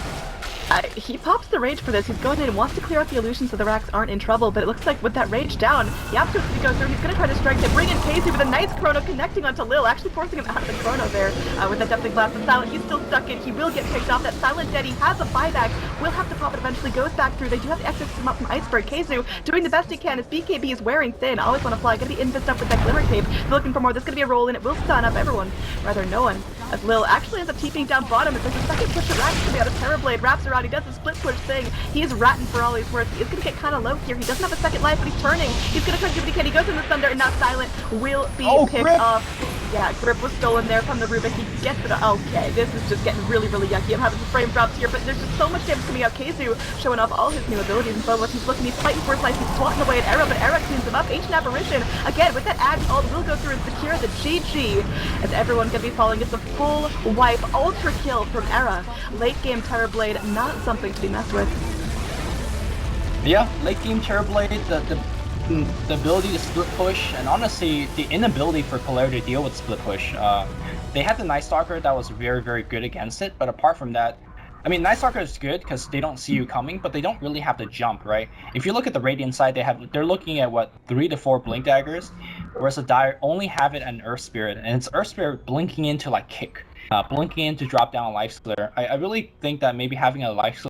He pops the rage for this. He's going in and wants to clear out the illusion so the racks aren't in trouble, but it looks like with that rage down, Yapster's going to go through. He's going to try to strike it, bring in Casey with a nice chrono connecting onto Lil, actually forcing him out of the chrono there with that definitely blast of Silent. He's still stuck in. He will get picked off. That Silent dead. He has a buyback. Will have to pop it eventually. Goes back through. They do have the exits come up from Iceberg. Kazu doing the best he can as BKB is wearing thin. Always want to fly. Going to be invis up with that Glimmer Cape. Looking for more. This is going to be a roll in. It will stun up everyone. Rather, no one. As Lil actually ends up TPing down bottom. If there's a second push at Rax, coming out of Terrorblade, wraps around. He does the split push thing. He's ratting for all he's worth. He is going to get kind of low here. He doesn't have a second life, but he's turning. He's going to try to do what he can. He goes in the Thunder, and now Silent will be picked off. Yeah, Grip was stolen there from the Rubik. He gets it. Okay, this is just getting really, really yucky. I'm having some frame drops here, but there's just so much damage coming out. Kazu showing off all his new abilities and so what he's looking. He's fighting for his life. He's swatting away at Era, but Era cleans him up. Ancient Apparition, again, with that Ag ult, will go through and secure the GG. As everyone's going to be falling. It's a full wipe. Ultra kill from Era. Late game Terrorblade, not something to be messed with. Yeah, late game Terrorblade, the ability to split push, and honestly, the inability for Polarity to deal with split push. They had the Night Stalker that was very, very good against it, but apart from that, I mean, Night Stalker is good because they don't see you coming, but they don't really have the jump, right? If you look at the Radiant side, they're looking at what 3 to 4 Blink Daggers, whereas the Dire only have it an Earth Spirit, and it's Earth Spirit blinking in to like kick, blinking in to drop down a Life Slur. I really think that maybe having a Life Slur